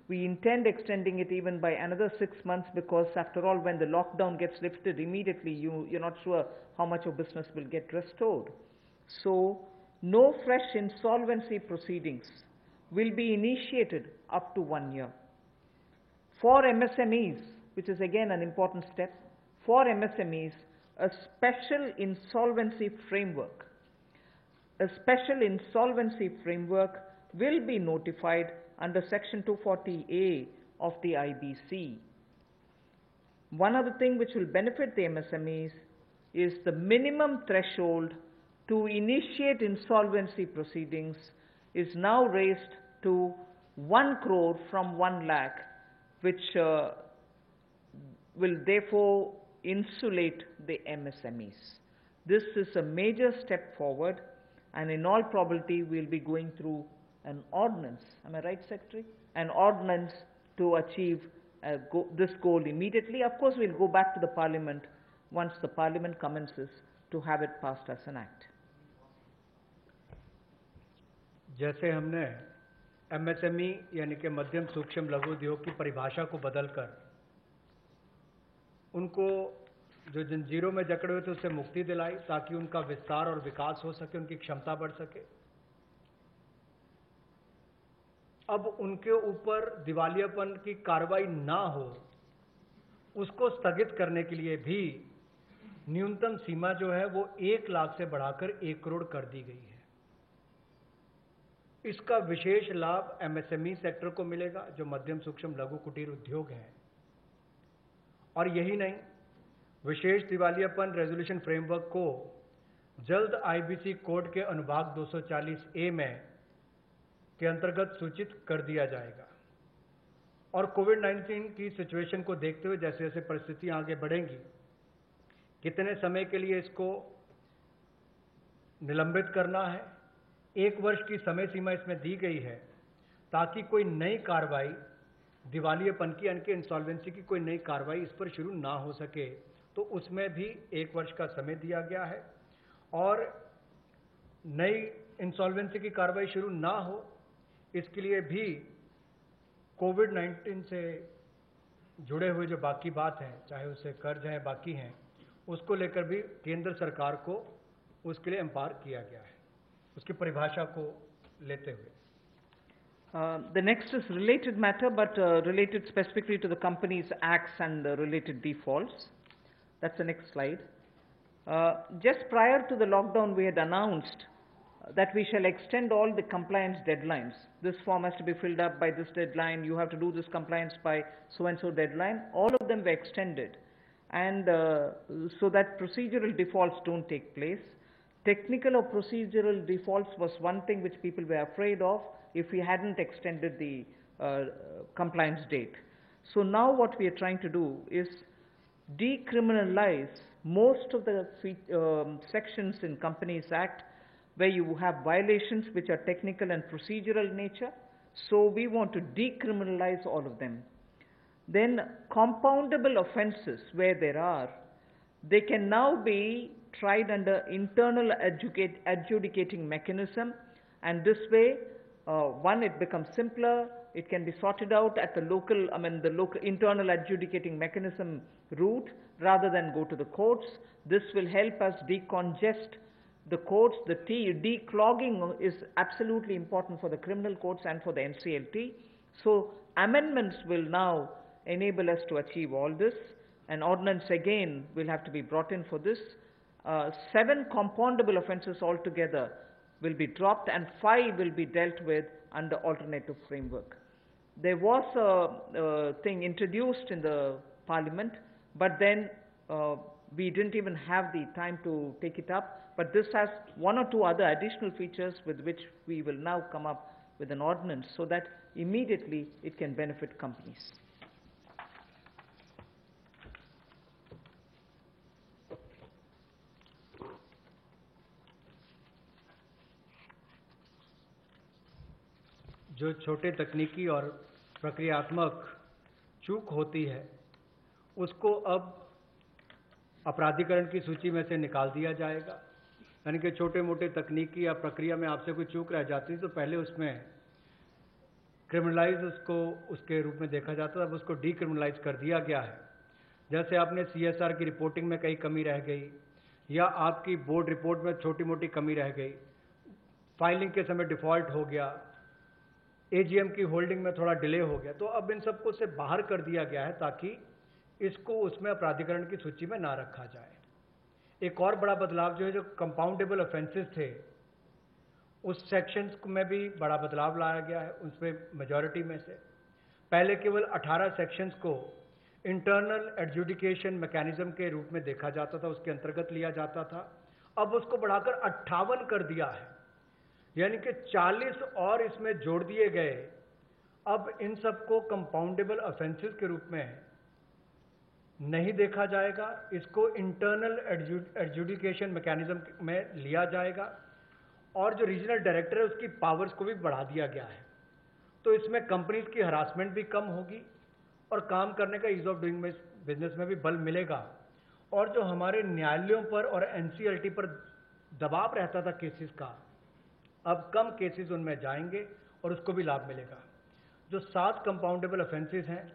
We intend extending it even by another 6 months, because after all, when the lockdown gets lifted immediately, you're not sure how much of business will get restored. So, no fresh insolvency proceedings will be initiated up to 1 year. For MSMEs, which is again an important step, for MSMEs, a special insolvency framework will be notified under Section 240A of the IBC. One other thing which will benefit the MSMEs is the minimum threshold to initiate insolvency proceedings is now raised to 1 crore from 1 lakh which will therefore insulate the MSMEs. This is a major step forward, and in all probability we'll be going through an ordinance. Am I right, Secretary? An ordinance to achieve this goal immediately. Of course, we'll go back to the Parliament once the Parliament commences to have it passed as an act. जैसे हमने MSME यानी कि मध्यम सूक्ष्म लघु उद्योग की परिभाषा को बदलकर उनको जो जंजीरों में जकड़े हुए थे उससे मुक्ति दिलाई ताकि उनका विस्तार और विकास हो सके, उनकी क्षमता बढ़ सके। अब उनके ऊपर दिवालियापन की कार्रवाई ना हो, उसको स्थगित करने के लिए भी न्यूनतम सीमा जो है वो 1 लाख से बढ़ाकर 1 करोड़ कर दी गई है। इसका विशेष लाभ MSME सेक्टर को मिलेगा जो मध्यम सूक्ष्म लघु कुटीर उद्योग है। और यही नहीं, विशेष दिवालियापन रेजोल्यूशन फ्रेमवर्क को जल्द IBC कोड के अनुभाग 240A में के अंतर्गत सूचित कर दिया जाएगा। और कोविड-19 की सिचुएशन को देखते हुए जैसे जैसे परिस्थितियां आगे बढ़ेंगी, कितने समय के लिए इसको निलंबित करना है, 1 वर्ष की समय सीमा इसमें दी गई है ताकि कोई नई कार्रवाई दिवालियापन की यानी कि इंसॉल्वेंसी की कोई नई कार्रवाई इस पर शुरू ना हो सके, तो उसमें भी 1 वर्ष का समय दिया गया है। और नई इंसॉल्वेंसी की कार्रवाई शुरू ना हो, इसके लिए भी कोविड-19 से जुड़े हुए जो बाकी बात है, चाहे उससे कर्ज है बाकी हैं, उसको लेकर भी केंद्र सरकार को उसके लिए एम्पावर किया गया है, उसकी परिभाषा को लेते हुए। The next is related matter, but related specifically to the Companies Acts and the related defaults. That's the next slide. Just prior to the lockdown, we had announced that we shall extend all the compliance deadlines. This form has to be filled up by this deadline. You have to do this compliance by so-and-so deadline. All of them were extended, and so that procedural defaults don't take place. Technical or procedural defaults was one thing which people were afraid of if we hadn't extended the compliance date. So now what we are trying to do is decriminalize most of the sections in Companies Act where you have violations which are technical and procedural nature. So we want to decriminalize all of them. Then compoundable offenses where there are, they can now be tried under internal adjudicating mechanism, and this way one, it becomes simpler, it can be sorted out at the local, the local internal adjudicating mechanism route rather than go to the courts. This will help us decongest the courts. The declogging is absolutely important for the criminal courts and for the NCLT. So amendments will now enable us to achieve all this. An ordinance again will have to be brought in for this. 7 compoundable offences altogether will be dropped, and 5 will be dealt with under alternative framework. There was a thing introduced in the Parliament, but then we didn't even have the time to take it up. But this has 1 or 2 other additional features with which we will now come up with an ordinance so that immediately it can benefit companies. जो छोटे तकनीकी और प्रक्रियात्मक चूक होती है उसको अब अपराधीकरण की सूची में से निकाल दिया जाएगा। यानी कि छोटे मोटे तकनीकी या प्रक्रिया में आपसे कोई चूक रह जाती है तो पहले उसमें क्रिमिनलाइज उसको उसके रूप में देखा जाता था, अब उसको डीक्रिमिनलाइज कर दिया गया है। जैसे आपने CSR की रिपोर्टिंग में कहीं कमी रह गई या आपकी बोर्ड रिपोर्ट में छोटी मोटी कमी रह गई, फाइलिंग के समय डिफॉल्ट हो गया, AGM की होल्डिंग में थोड़ा डिले हो गया, तो अब इन सबको से बाहर कर दिया गया है ताकि इसको उसमें अपराधीकरण की सूची में ना रखा जाए। एक और बड़ा बदलाव जो है, जो कंपाउंडेबल ऑफेंसेस थे उस सेक्शंस में भी बड़ा बदलाव लाया गया है। उसमें मेजॉरिटी में से पहले केवल 18 सेक्शंस को इंटरनल एडजुडिकेशन मैकेनिज्म के रूप में देखा जाता था, उसके अंतर्गत लिया जाता था। अब उसको बढ़ाकर 58 कर दिया है, यानी कि 40 और इसमें जोड़ दिए गए अब इन सबको कंपाउंडेबल ऑफेंसेस के रूप में नहीं देखा जाएगा, इसको इंटरनल एडजुडिकेशन मैकेनिज्म में लिया जाएगा और जो रीजनल डायरेक्टर है उसकी पावर्स को भी बढ़ा दिया गया है। तो इसमें कंपनीज की हरासमेंट भी कम होगी और काम करने का ईज ऑफ डूइंग बिजनेस में भी बल मिलेगा। और जो हमारे न्यायालयों पर और एनसीएलटी पर दबाव रहता था केसेस का, अब कम केसेस उनमें जाएंगे और उसको भी लाभ मिलेगा। जो 7 कंपाउंडेबल ऑफेंसेस हैं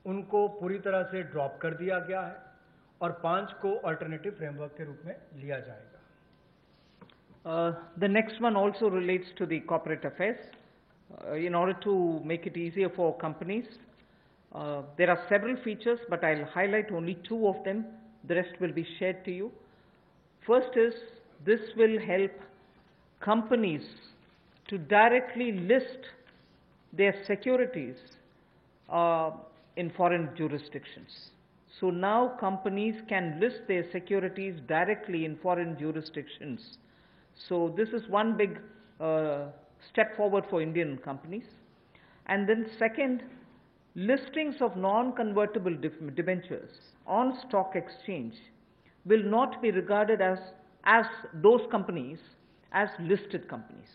उनको पूरी तरह से ड्रॉप कर दिया गया है और 5 को अल्टरनेटिव फ्रेमवर्क के रूप में लिया जाएगा। The next one also relates to the corporate affairs. In order to make it easier for companies, there are several features, but I'll highlight only 2 of them. The rest will be shared to you. First is, this will help companies to directly list their securities in foreign jurisdictions. So now companies can list their securities directly in foreign jurisdictions. So this is one big step forward for Indian companies. And then second, listings of non-convertible debentures on stock exchange will not be regarded as those companies as listed companies.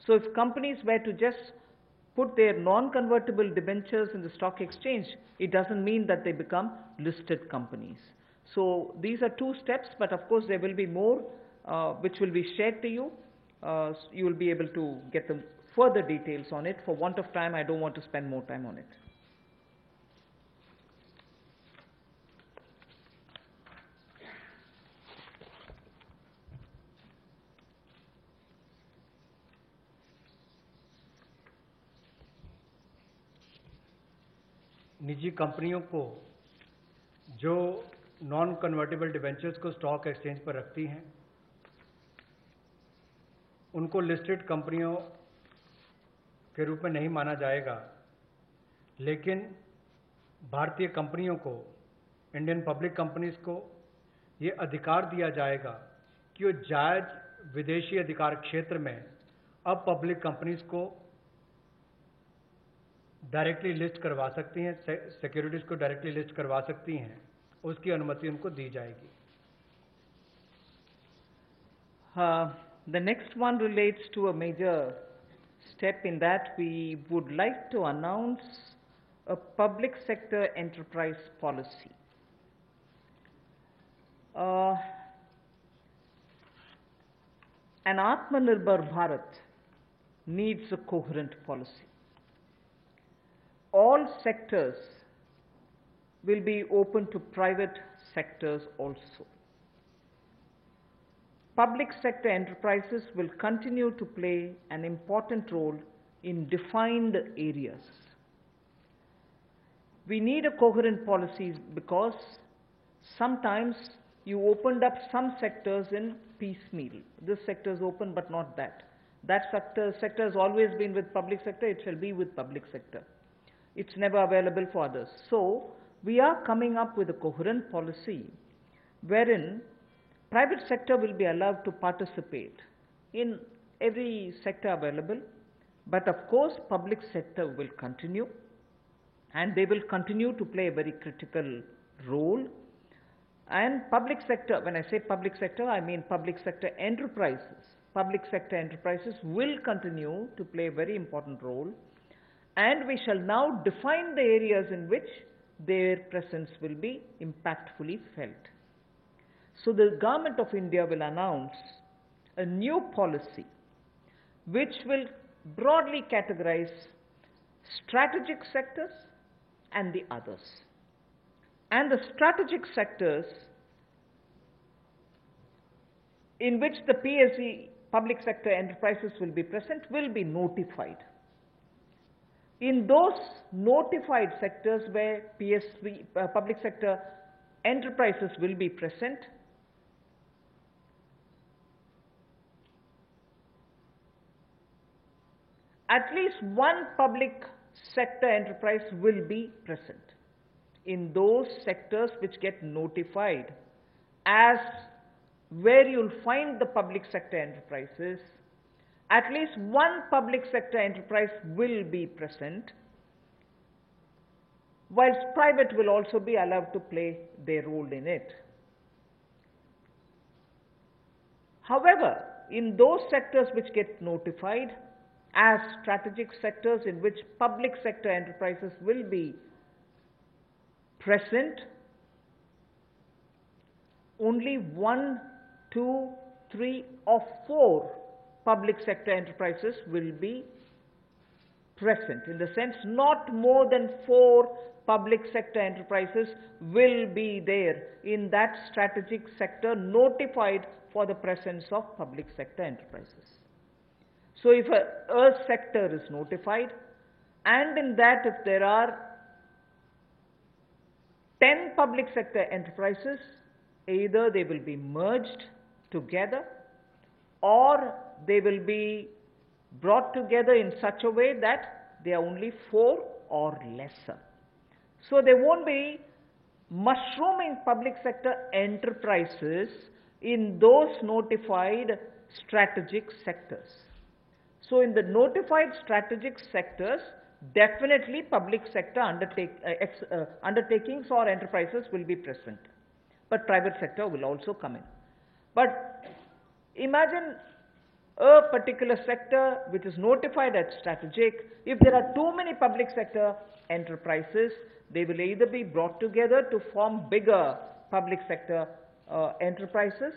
So if companies were to just put their non-convertible debentures in the stock exchange, it doesn't mean that they become listed companies. So these are 2 steps, but of course there will be more which will be shared to you. You will be able to get the further details on it. For want of time, I don't want to spend more time on it. निजी कंपनियों को जो non convertible debentures को stock exchange पर रखती हैं उनको listed कंपनियों के रूप में नहीं माना जाएगा, लेकिन भारतीय कंपनियों को, इंडियन पब्लिक कंपनीज को ये अधिकार दिया जाएगा कि वो जायज विदेशी अधिकार क्षेत्र में अब पब्लिक कंपनीज को डायरेक्टली लिस्ट करवा सकती हैं, सिक्योरिटीज को डायरेक्टली लिस्ट करवा सकती हैं, उसकी अनुमति उनको दी जाएगी। The next one relates to a major step in that we would like to announce a public sector enterprise policy. An Atmanirbhar Bharat needs a coherent policy. All sectors will be open to private sectors also. Public sector enterprises will continue to play an important role in defined areas. We need a coherent policy because sometimes you opened up some sectors in piecemeal. This sector is open but not that. That sector has always been with public sector, it shall be with public sector. It's never available for others. So we are coming up with a coherent policy wherein private sector will be allowed to participate in every sector available, but of course public sector will continue, and they will continue to play a very critical role. And public sector, when I say public sector, I mean public sector enterprises. Public sector enterprises will continue to play a very important role, and we shall now define the areas in which their presence will be impactfully felt. So the Government of India will announce a new policy which will broadly categorize strategic sectors and the others. And the strategic sectors in which the PSE, public sector enterprises, will be present will be notified. In those notified sectors where PSE, public sector enterprises will be present, at least one public sector enterprise will be present. In those sectors which get notified as where you'll find the public sector enterprises, at least one public sector enterprise will be present, whilst private will also be allowed to play their role in it. However, in those sectors which get notified as strategic sectors in which public sector enterprises will be present, only 1, 2, 3 or 4 public sector enterprises will be present. In the sense, not more than 4 public sector enterprises will be there in that strategic sector notified for the presence of public sector enterprises. So if a sector is notified, and in that if there are 10 public sector enterprises, either they will be merged together or they will be brought together in such a way that they are only 4 or lesser. So there won't be mushrooming public sector enterprises in those notified strategic sectors. So in the notified strategic sectors, definitely public sector undertakings or enterprises will be present, but private sector will also come in. But imagine a particular sector which is notified as strategic. If there are too many public sector enterprises, they will either be brought together to form bigger public sector enterprises,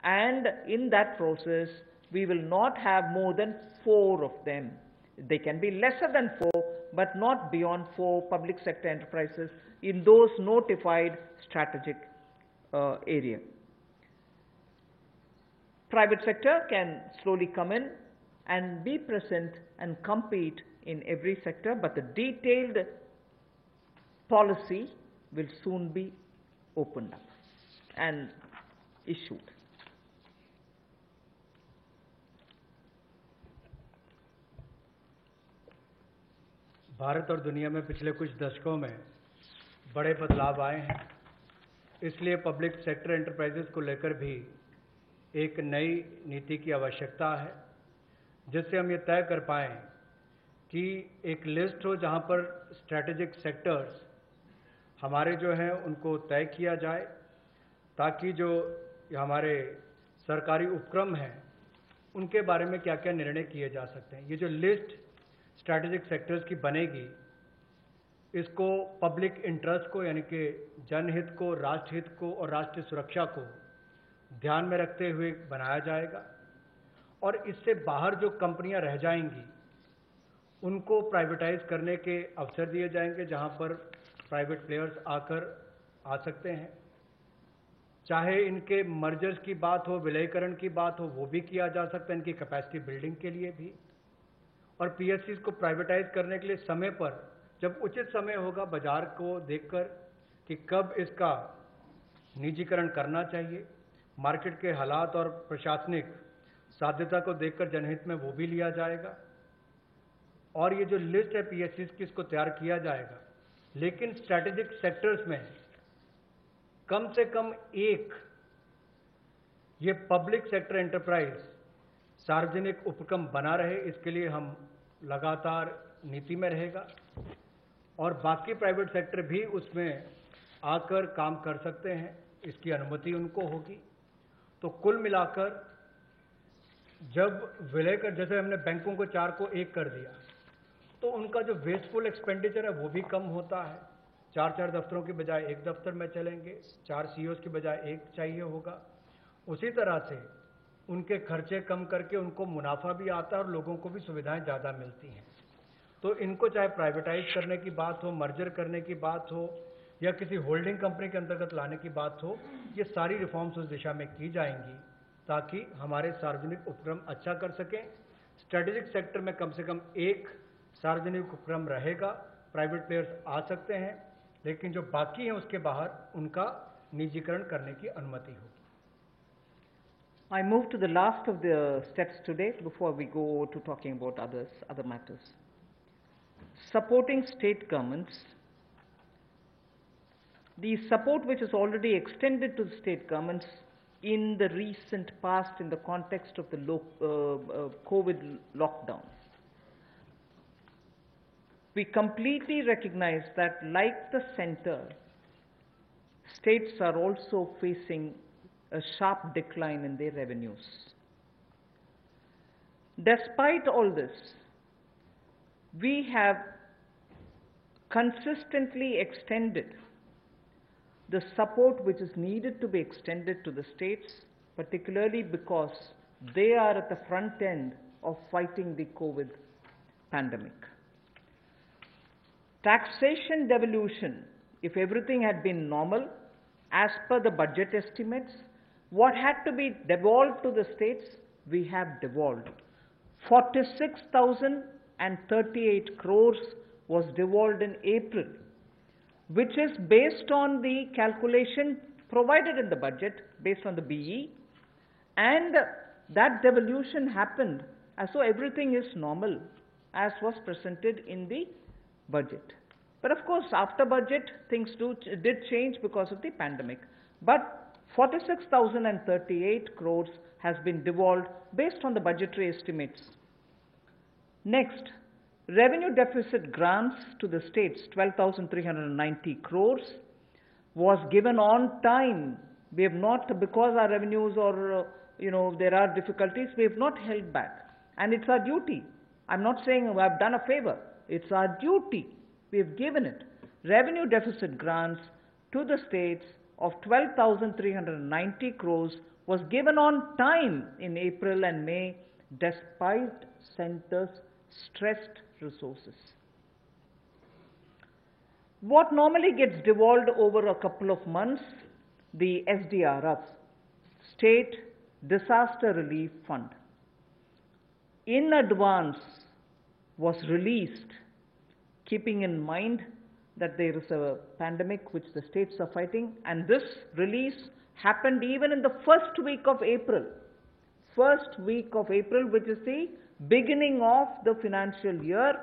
and in that process we will not have more than 4 of them. They can be lesser than 4, but not beyond 4 public sector enterprises in those notified strategic area. Private sector can slowly come in and be present and compete in every sector, but the detailed policy will soon be opened up and issued. Bharat और दुनिया में पिछले कुछ दशकों में बड़े बदलाव आए हैं, इसलिए पब्लिक सेक्टर एंटरप्राइजेस को लेकर भी एक नई नीति की आवश्यकता है, जिससे हम ये तय कर पाएँ कि एक लिस्ट हो जहाँ पर स्ट्रैटेजिक सेक्टर्स हमारे जो हैं उनको तय किया जाए, ताकि जो हमारे सरकारी उपक्रम हैं उनके बारे में क्या क्या निर्णय किए जा सकते हैं। ये जो लिस्ट स्ट्रैटेजिक सेक्टर्स की बनेगी, इसको पब्लिक इंटरेस्ट को यानी कि जनहित को, राष्ट्रहित को और राष्ट्रीय सुरक्षा को ध्यान में रखते हुए बनाया जाएगा, और इससे बाहर जो कंपनियां रह जाएंगी उनको प्राइवेटाइज करने के अवसर दिए जाएंगे, जहां पर प्राइवेट प्लेयर्स आकर आ सकते हैं। चाहे इनके मर्जर्स की बात हो, विलयीकरण की बात हो, वो भी किया जा सकता है, इनकी कैपेसिटी बिल्डिंग के लिए भी। और पीएससीज को प्राइवेटाइज करने के लिए समय पर, जब उचित समय होगा, बाजार को देखकर कि कब इसका निजीकरण करना चाहिए, मार्केट के हालात और प्रशासनिक साध्यता को देखकर जनहित में वो भी लिया जाएगा। और ये जो लिस्ट है पीएससीज की, इसको तैयार किया जाएगा, लेकिन स्ट्रैटेजिक सेक्टर्स में कम से कम एक ये पब्लिक सेक्टर एंटरप्राइज सार्वजनिक उपक्रम बना रहे, इसके लिए हम लगातार नीति में रहेगा, और बाकी प्राइवेट सेक्टर भी उसमें आकर काम कर सकते हैं, इसकी अनुमति उनको होगी। तो कुल मिलाकर जब विलय कर, जैसे हमने बैंकों को 4 को 1 कर दिया, तो उनका जो वेस्टफुल एक्सपेंडिचर है वो भी कम होता है। 4 दफ्तरों की बजाय 1 दफ्तर में चलेंगे, 4 सीईओज की बजाय 1 चाहिए होगा। उसी तरह से उनके खर्चे कम करके उनको मुनाफा भी आता है और लोगों को भी सुविधाएं ज़्यादा मिलती हैं। तो इनको चाहे प्राइवेटाइज करने की बात हो, मर्जर करने की बात हो, या किसी होल्डिंग कंपनी के अंतर्गत लाने की बात हो, ये सारी रिफॉर्म्स उस दिशा में की जाएंगी ताकि हमारे सार्वजनिक उपक्रम अच्छा कर सकें। स्ट्रेटेजिक सेक्टर में कम से कम 1 सार्वजनिक उपक्रम रहेगा, प्राइवेट प्लेयर्स आ सकते हैं, लेकिन जो बाकी हैं उसके बाहर उनका निजीकरण करने की अनुमति होगी। I move to the last of the steps today before we go to talking about other matters. Supporting state governments. The support which is already extended to the state governments in the recent past in the context of the COVID lockdown. we completely recognize that, like the center, states are also facing a sharp decline in their revenues. Despite all this, we have consistently extended the support which is needed to be extended to the states, particularly because they are at the front end of fighting the COVID pandemic. Taxation devolution, if everything had been normal, as per the budget estimates, what had to be devolved to the states, we have devolved. 46,038 crores was devolved in April, which is based on the calculation provided in the budget, based on the BE, and that devolution happened as though everything is normal, as was presented in the budget. But of course, after budget, things did change because of the pandemic. But 46,038 crores has been devolved based on the budgetary estimates. Next, revenue deficit grants to the states, 12,390 crores, was given on time. We have not, because our revenues or, there are difficulties, we have not held back. And it's our duty. I'm not saying I've done a favor. It's our duty. We have given it. Revenue deficit grants to the states of 12,390 crores was given on time in April and May, despite centers' stressed resources. What normally gets devolved over a couple of months, the SDRF, State Disaster Relief Fund, in advance was released, keeping in mind that there is a pandemic which the states are fighting, and this release happened even in the first week of April. First week of April, which is the beginning of the financial year,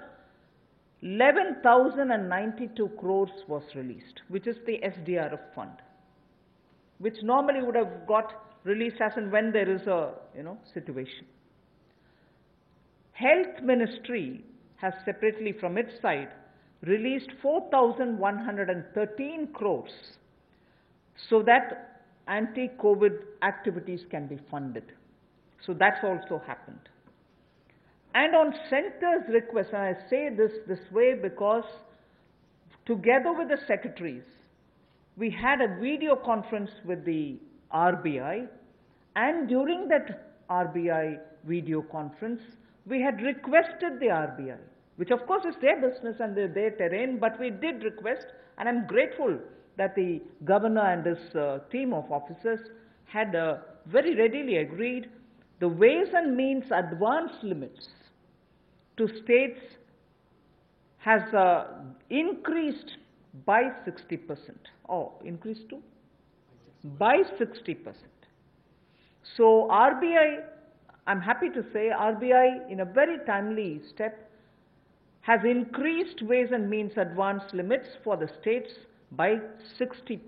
11,092 crores was released, which is the SDRF fund, which normally would have got released as and when there is a situation. Health Ministry has separately from its side released 4,113 crores so that anti-COVID activities can be funded. So that's also happened. And on center's request, and I say this way because together with the secretaries, we had a video conference with the RBI, and during that RBI video conference, we had requested the RBI, which of course is their business and their terrain, but we did request, and I'm grateful that the governor and his team of officers had very readily agreed the ways and means advance limits to states has increased by 60%. Oh, increased to? By 60%. So RBI, I'm happy to say, RBI in a very timely step has increased ways and means advance limits for the states by 60%.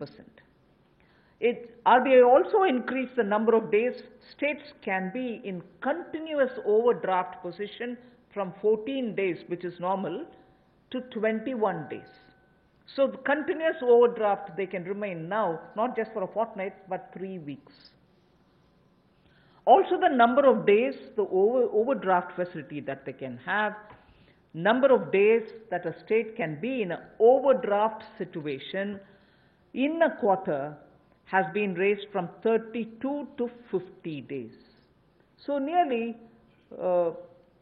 RBI also increased the number of days states can be in continuous overdraft position from 14 days, which is normal, to 21 days. So the continuous overdraft they can remain now, not just for a fortnight, but 3 weeks. Also the number of days, the overdraft facility that they can have, number of days that a state can be in an overdraft situation in a quarter has been raised from 32 to 50 days. So nearly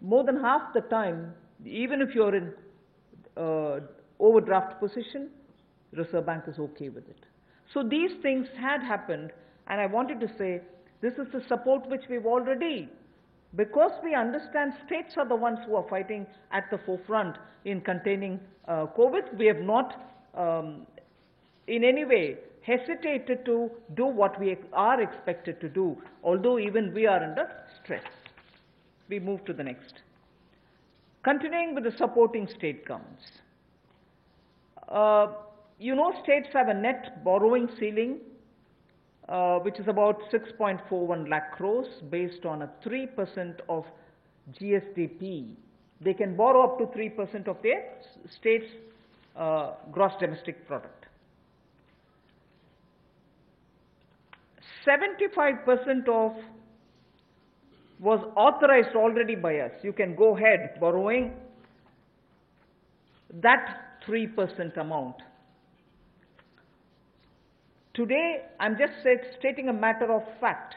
more than half the time, even if you're in overdraft position, Reserve Bank is okay with it. So these things had happened, and I wanted to say this is the support which we've already, because we understand states are the ones who are fighting at the forefront in containing COVID. We have not in any way hesitated to do what we are expected to do, although even we are under stress. We move to the next. Continuing with the supporting state governments. States have a net borrowing ceiling, which is about 6.41 lakh crores based on a 3% of GSDP They can borrow up to 3% of their state's gross domestic product. 75% of was authorized already by us. You can go ahead borrowing that 3% amount. Today, I'm just stating a matter of fact.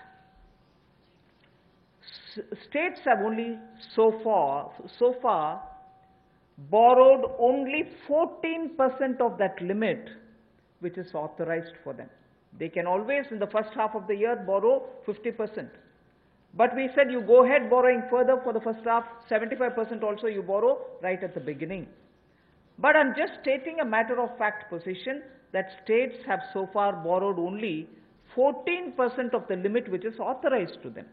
States have only so far borrowed only 14% of that limit which is authorized for them. They can always, in the first half of the year, borrow 50%. But we said you go ahead borrowing further for the first half, 75% also you borrow right at the beginning. But I'm just stating a matter of fact position that states have so far borrowed only 14% of the limit which is authorized to them.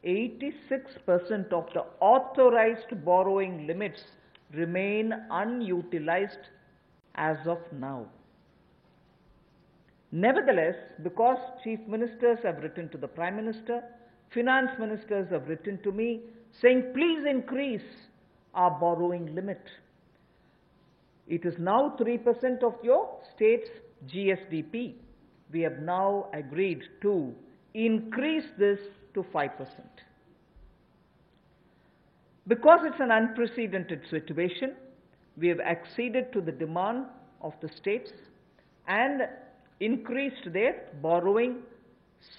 86% of the authorized borrowing limits remain unutilized as of now. Nevertheless, because chief ministers have written to the Prime Minister, finance ministers have written to me saying, please increase our borrowing limit. It is now 3% of your state's GSDP. We have now agreed to increase this to 5%. Because it's an unprecedented situation, we have acceded to the demand of the states and increased their borrowing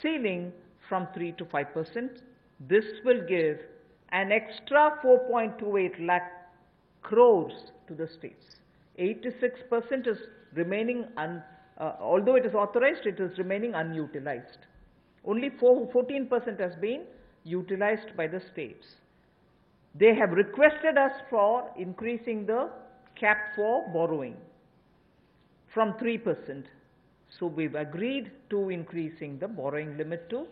ceiling from 3 to 5%. This will give an extra 4.28 lakh crores to the states. 86% is remaining, although it is authorized, it is remaining unutilized. Only 14% has been utilized by the states. They have requested us for increasing the cap for borrowing from 3%. So we've agreed to increasing the borrowing limit to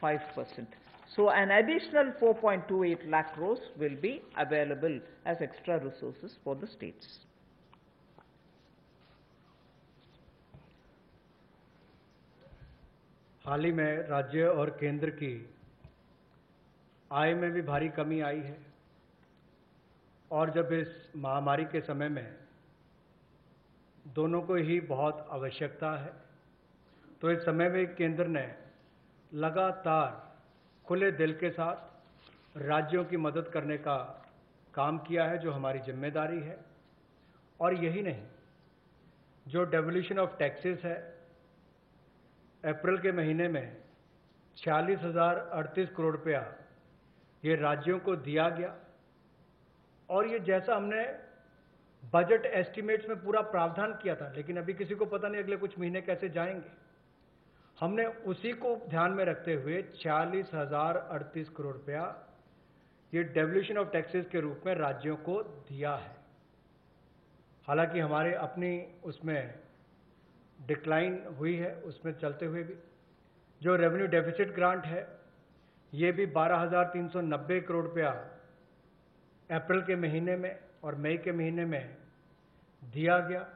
5%. So an additional 4.28 lakh crores will be available as extra resources for the states. हाल ही में राज्य और केंद्र की आय में भी भारी कमी आई है और जब इस महामारी के समय में दोनों को ही बहुत आवश्यकता है तो इस समय में केंद्र ने लगातार खुले दिल के साथ राज्यों की मदद करने का काम किया है, जो हमारी जिम्मेदारी है। और यही नहीं, जो डेवोल्यूशन ऑफ टैक्सेस है, अप्रैल के महीने में 46,038 करोड़ रुपया ये राज्यों को दिया गया और ये जैसा हमने बजट एस्टिमेट्स में पूरा प्रावधान किया था, लेकिन अभी किसी को पता नहीं अगले कुछ महीने कैसे जाएंगे। हमने उसी को ध्यान में रखते हुए 46,038 करोड़ रुपया ये डेवोल्यूशन ऑफ टैक्सेस के रूप में राज्यों को दिया है। हालांकि हमारे अपनी उसमें डिक्लाइन हुई है, उसमें चलते हुए भी जो रेवेन्यू डेफिसिट ग्रांट है ये भी 12,390 करोड़ रुपया अप्रैल के महीने में और मई के महीने में दिया गया।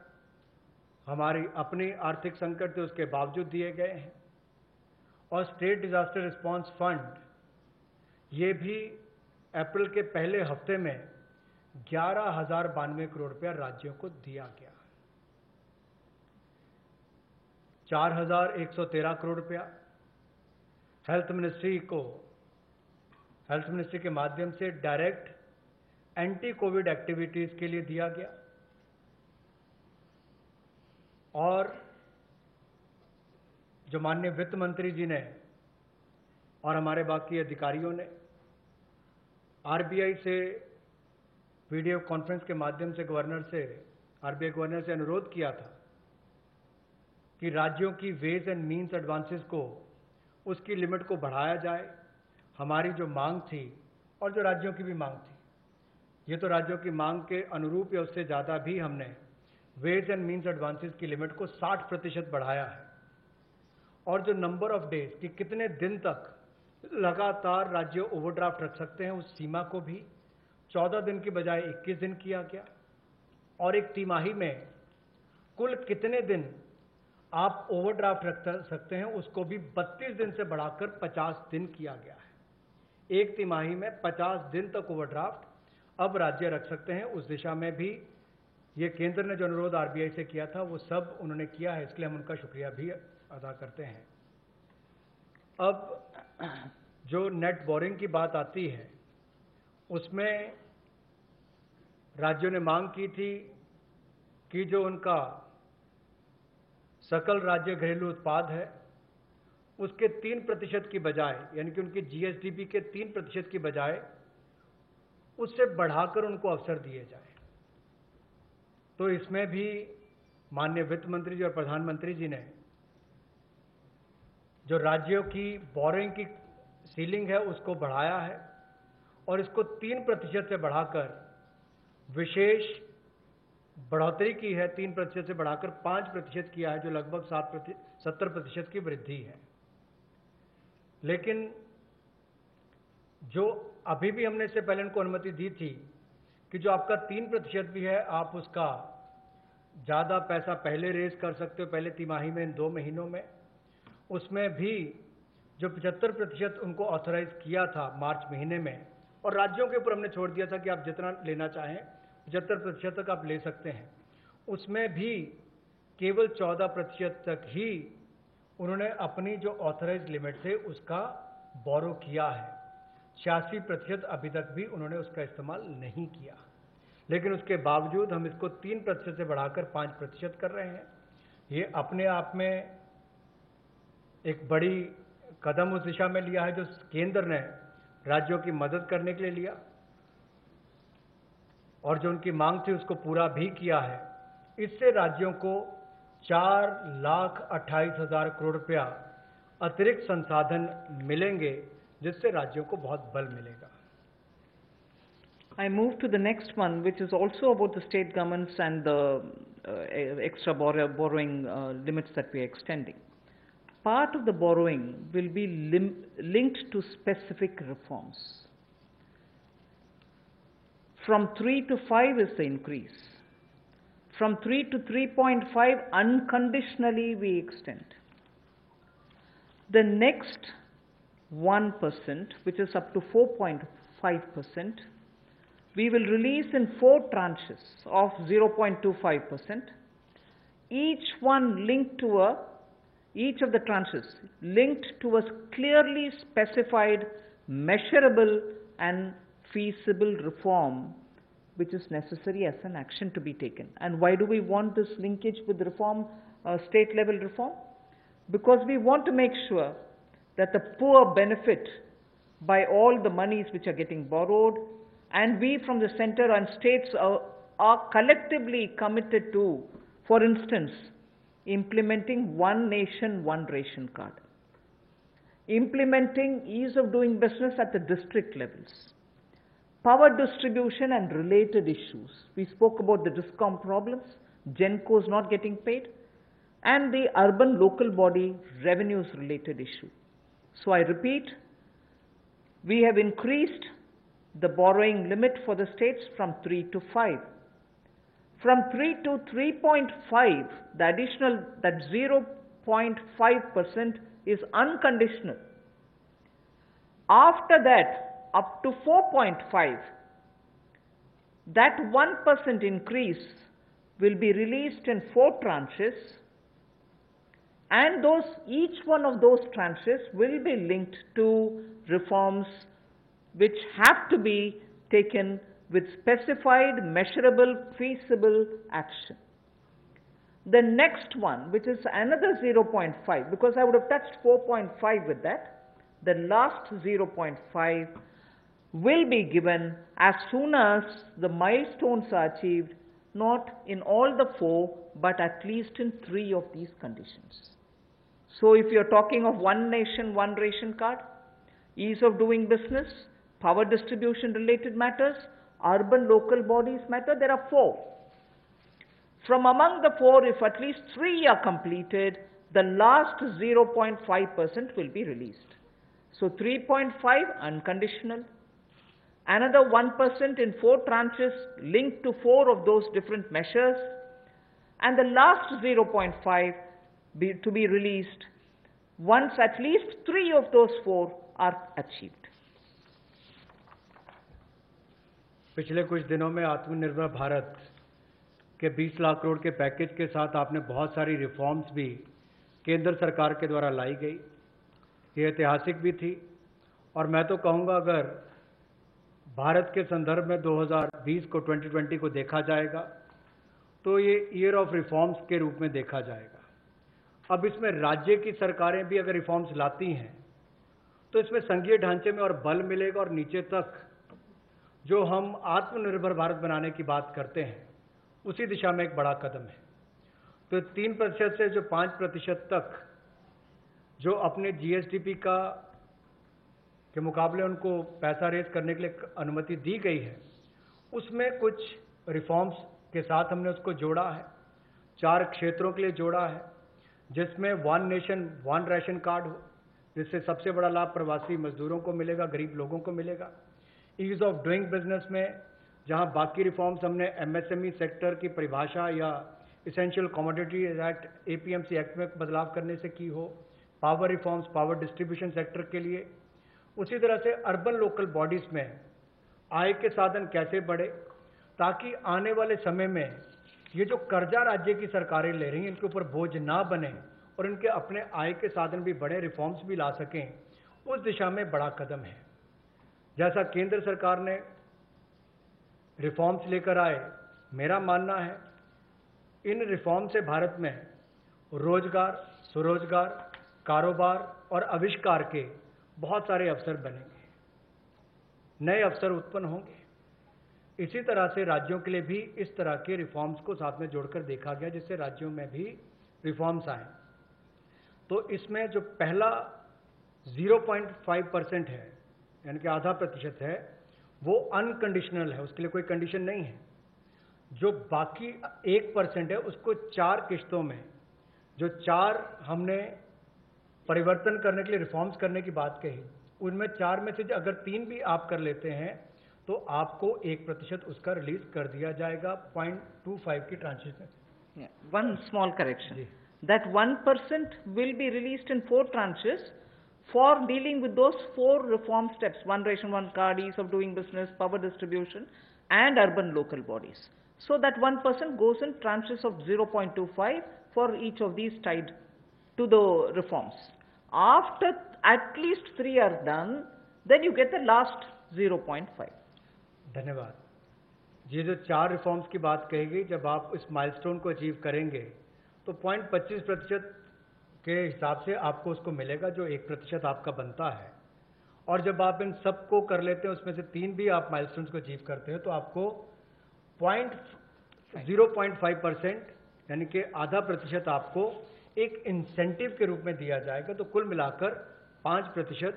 हमारी अपनी आर्थिक संकट थे उसके बावजूद दिए गए हैं। और स्टेट डिजास्टर रिस्पांस फंड ये भी अप्रैल के पहले हफ्ते में 11,092 करोड़ रुपया राज्यों को दिया गया। 4,113 करोड़ रुपया हेल्थ मिनिस्ट्री के माध्यम से डायरेक्ट एंटी कोविड एक्टिविटीज के लिए दिया गया। और जो माननीय वित्त मंत्री जी ने और हमारे बाकी अधिकारियों ने आरबीआई से वीडियो कॉन्फ्रेंस के माध्यम से आरबीआई गवर्नर से अनुरोध किया था कि राज्यों की वेज एंड मीन्स एडवांसेस को उसकी लिमिट को बढ़ाया जाए। हमारी जो मांग थी और जो राज्यों की भी मांग थी, ये तो राज्यों की मांग के अनुरूप या उससे ज़्यादा भी हमने वेज एंड मीन्स एडवांसेस की लिमिट को 60% बढ़ाया है। और जो नंबर ऑफ डेज कि कितने दिन तक लगातार राज्य ओवरड्राफ्ट रख सकते हैं, उस सीमा को भी 14 दिन की बजाय 21 दिन किया गया। और एक तिमाही में कुल कितने दिन आप ओवरड्राफ्ट रख सकते हैं उसको भी 32 दिन से बढ़ाकर 50 दिन किया गया है। एक तिमाही में 50 दिन तक ओवरड्राफ्ट अब राज्य रख सकते हैं। उस दिशा में भी ये केंद्र ने जो अनुरोध आरबीआई से किया था वो सब उन्होंने किया है, इसके लिए हम उनका शुक्रिया भी अदा करते हैं। अब जो नेट बोरिंग की बात आती है उसमें राज्यों ने मांग की थी कि जो उनका सकल राज्य घरेलू उत्पाद है उसके 3% की बजाय, यानी कि उनकी जीएसडीपी के 3% की बजाय उससे बढ़ाकर उनको अवसर दिए जाए। तो इसमें भी माननीय वित्त मंत्री जी और प्रधानमंत्री जी ने जो राज्यों की बोरिंग की सीलिंग है उसको बढ़ाया है और इसको 3% से बढ़ाकर विशेष बढ़ोतरी की है। 3% से बढ़ाकर 5% किया है, जो लगभग 70% की वृद्धि है। लेकिन जो अभी भी हमने इससे पहले उनको अनुमति दी थी कि जो आपका 3% भी है आप उसका ज़्यादा पैसा पहले रेज कर सकते हो, पहले तिमाही में, इन 2 महीनों में। उसमें भी जो 75% उनको ऑथराइज किया था मार्च महीने में, और राज्यों के ऊपर हमने छोड़ दिया था कि आप जितना लेना चाहें 75% तक आप ले सकते हैं, उसमें भी केवल 14% तक ही उन्होंने अपनी जो ऑथराइज लिमिट थे उसका बोरो किया है। 86% अभी तक भी उन्होंने उसका इस्तेमाल नहीं किया। लेकिन उसके बावजूद हम इसको 3% से बढ़ाकर 5% कर रहे हैं। ये अपने आप में एक बड़ी कदम उस दिशा में लिया है जो केंद्र ने राज्यों की मदद करने के लिए लिया, और जो उनकी मांग थी उसको पूरा भी किया है। इससे राज्यों को 4,28,000 करोड़ रुपया अतिरिक्त संसाधन मिलेंगे, जिससे राज्यों को बहुत बल मिलेगा। I move to the next one, which is also about the state governments and the extra borrowing limits that we are extending. Part of the borrowing will be linked to specific reforms. From 3 to 5 is the increase. From 3 to 3.5, unconditionally we extend. The next 1%, which is up to 4.5%, we will release in 4 tranches of 0.25%, each of the tranches linked to a clearly specified, measurable and feasible reform which is necessary as an action to be taken. And why do we want this linkage with reform, state level reform? Because we want to make sure that the poor benefit by all the monies which are getting borrowed, and we from the center and states are collectively committed to, for instance, implementing one nation, one ration card, implementing ease of doing business at the district levels, power distribution and related issues. We spoke about the DISCOM problems, GENCOs not getting paid, and the urban local body revenues related issue. So I repeat, we have increased the borrowing limit for the states from 3 to 5. From 3 to 3.5, the additional, that 0.5% is unconditional. After that, up to 4.5, that 1% increase will be released in 4 tranches, and each one of those tranches will be linked to reforms which have to be taken with specified, measurable, feasible action. The next one, which is another 0.5, because I would have touched 4.5 with that, the last 0.5 will be given as soon as the milestones are achieved, not in all the 4, but at least in 3 of these conditions. So if you're talking of one nation, one ration card, ease of doing business, power distribution related matters, urban local bodies matter, there are 4. From among the 4, if at least 3 are completed, the last 0.5% will be released. So 3.5 unconditional, another 1% in 4 tranches linked to 4 of those different measures, and the last 0.5 to be released once at least 3 of those 4 are achieved. पिछले कुछ दिनों में आत्मनिर्भर भारत के 20 लाख करोड़ के package के साथ आपने बहुत सारी रिफॉर्म्स भी केंद्र सरकार के द्वारा लाई गई। ये ऐतिहासिक भी थी और मैं तो कहूँगा अगर भारत के संदर्भ में 2020 को 2020 को देखा जाएगा तो ये ईयर ऑफ रिफॉर्म्स के रूप में देखा जाएगा। अब इसमें राज्य की सरकारें भी अगर रिफॉर्म्स लाती हैं तो इसमें संघीय ढांचे में और बल मिलेगा और नीचे तक जो हम आत्मनिर्भर भारत बनाने की बात करते हैं उसी दिशा में एक बड़ा कदम है। तो 3% से जो 5% तक जो अपने जीएसडीपी के मुकाबले उनको पैसा रेज करने के लिए अनुमति दी गई है, उसमें कुछ रिफॉर्म्स के साथ हमने उसको जोड़ा है। 4 क्षेत्रों के लिए जोड़ा है, जिसमें 1 नेशन 1 राशन कार्ड हो, जिससे सबसे बड़ा लाभ प्रवासी मजदूरों को मिलेगा, गरीब लोगों को मिलेगा। ईज ऑफ डूइंग बिजनेस में जहां बाकी रिफॉर्म्स हमने एमएसएमई सेक्टर की परिभाषा या essential commodity act APMC act में बदलाव करने से की हो, power reforms power distribution sector के लिए, उसी तरह से अर्बन लोकल बॉडीज में आय के साधन कैसे बढ़े ताकि आने वाले समय में ये जो कर्जा राज्य की सरकारें ले रही हैं इनके ऊपर बोझ ना बने और इनके अपने आय के साधन भी बढ़े, रिफॉर्म्स भी ला सकें, उस दिशा में बड़ा कदम है। जैसा केंद्र सरकार ने रिफॉर्म्स लेकर आए, मेरा मानना है इन रिफॉर्म से भारत में रोजगार, स्वरोजगार, कारोबार और आविष्कार के बहुत सारे अवसर बनेंगे, नए अवसर उत्पन्न होंगे। इसी तरह से राज्यों के लिए भी इस तरह के रिफॉर्म्स को साथ में जोड़कर देखा गया जिससे राज्यों में भी रिफॉर्म्स आए। तो इसमें जो पहला 0.5% है यानी कि आधा प्रतिशत है वो अनकंडीशनल है, उसके लिए कोई कंडीशन नहीं है। जो बाकी 1% है उसको 4 किश्तों में, जो 4 हमने परिवर्तन करने के लिए रिफॉर्म्स करने की बात कही, उनमें 4 में से अगर 3 भी आप कर लेते हैं तो आपको 1% उसका रिलीज कर दिया जाएगा 0.25 की ट्रांचेस में। One small correction. That 1% will be released in 4 tranches for dealing with those 4 reform steps: 1 ration, 1 card, ease of doing business, power distribution, and urban local bodies. So that 1% goes in tranches of 0.25 for each of these tied to the reforms. After at least 3 are done, then you get the last 0.5. धन्यवाद। ये जो 4 reforms की बात कही गई, जब आप इस माइलस्टोन को अचीव करेंगे तो 0.25% के हिसाब से आपको उसको मिलेगा जो 1% आपका बनता है। और जब आप इन सबको कर लेते हैं उसमें से 3 भी आप माइलस्टोन्स को अचीव करते हैं तो आपको 0.5% यानी कि आधा प्रतिशत आपको एक इंसेंटिव के रूप में दिया जाएगा। तो कुल मिलाकर 5%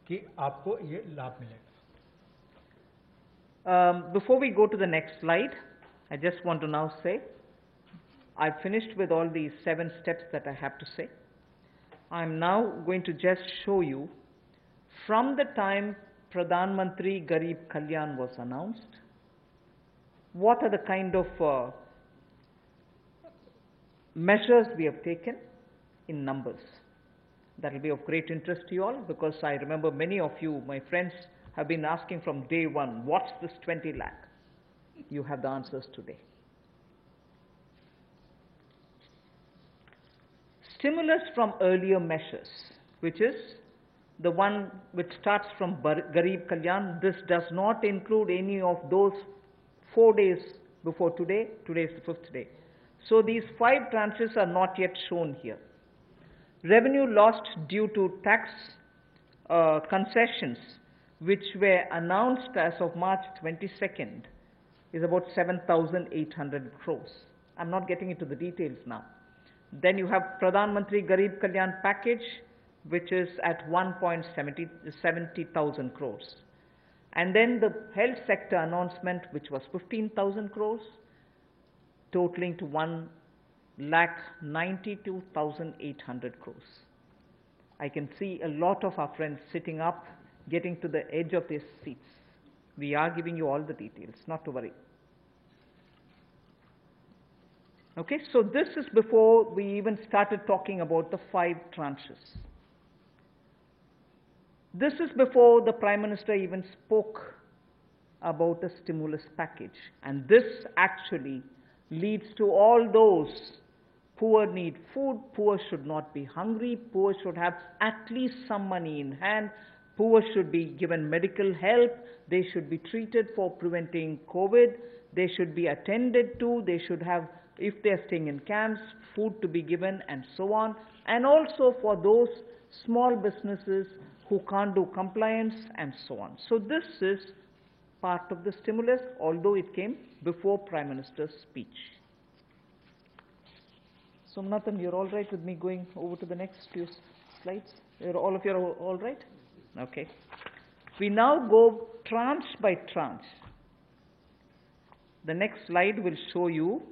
की आपको ये लाभ मिलेगा। Before we go to the next slide, I just want to now say, I've finished with all these 7 steps that I have to say. I'm now going to just show you from the time Pradhan Mantri Garib Kalyan was announced, what are the kind of measures we have taken in numbers. That will be of great interest to you all because I remember many of you, my friends, have been asking from day one, what's this 20 lakh? You have the answers today. Stimulus from earlier measures, which is the one which starts from Garib Kalyan. This does not include any of those 4 days before today. Today is the 5th day. So these 5 tranches are not yet shown here. Revenue lost due to tax concessions, which were announced as of March 22nd, is about 7,800 crores. I'm not getting into the details now. Then you have Pradhan Mantri Garib Kalyan package, which is at 1.70,000 crores. And then the health sector announcement, which was 15,000 crores, totaling to 1,92,800 crores. I can see a lot of our friends sitting up, getting to the edge of their seats. We are giving you all the details, not to worry. Okay, so this is before we even started talking about the 5 tranches. This is before the Prime Minister even spoke about a stimulus package. And this actually leads to all those poor need food, poor should not be hungry, poor should have at least some money in hand, poor should be given medical help, they should be treated for preventing COVID, they should be attended to, they should have, if they are staying in camps, food to be given and so on. And also for those small businesses who can't do compliance and so on. So this is part of the stimulus, although it came before Prime Minister's speech. So Nathan, you're all right with me going over to the next few slides? All of you are all right? Okay. We now go tranche by tranche. The next slide will show you,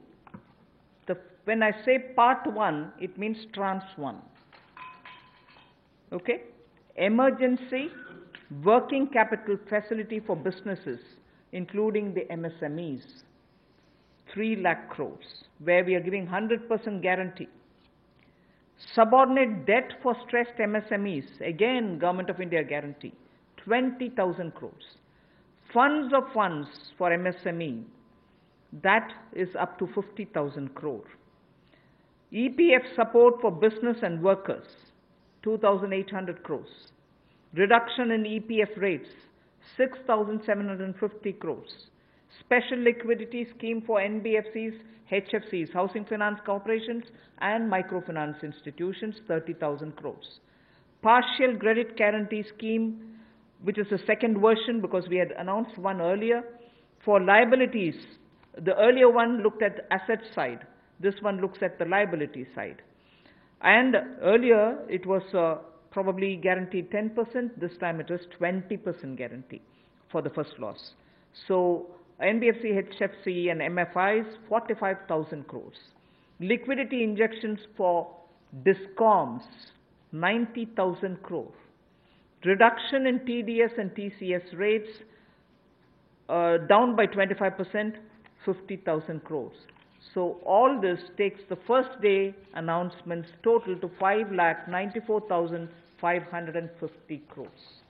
when I say part 1, it means tranche 1. Okay? Emergency working capital facility for businesses, including the MSMEs, 3 lakh crores, where we are giving 100% guarantee. Subordinate debt for stressed MSMEs, again Government of India guarantee, 20,000 crores. Funds of funds for MSME, that is up to 50,000 crore. EPF support for business and workers, 2,800 crores. Reduction in EPF rates, 6,750 crores. Special liquidity scheme for NBFCs, HFCs, Housing Finance Corporations, and microfinance institutions, 30,000 crores. Partial credit guarantee scheme, which is the second version because we had announced one earlier. For liabilities, the earlier one looked at asset side. This one looks at the liability side. And earlier it was probably guaranteed 10%. This time it is 20% guarantee for the first loss. So NBFC, HFC and MFIs, 45,000 crores. Liquidity injections for DISCOMs, 90,000 crore. Reduction in TDS and TCS rates, down by 25%, 50,000 crores. So all this takes the first day announcements total to 5,94,550 crores.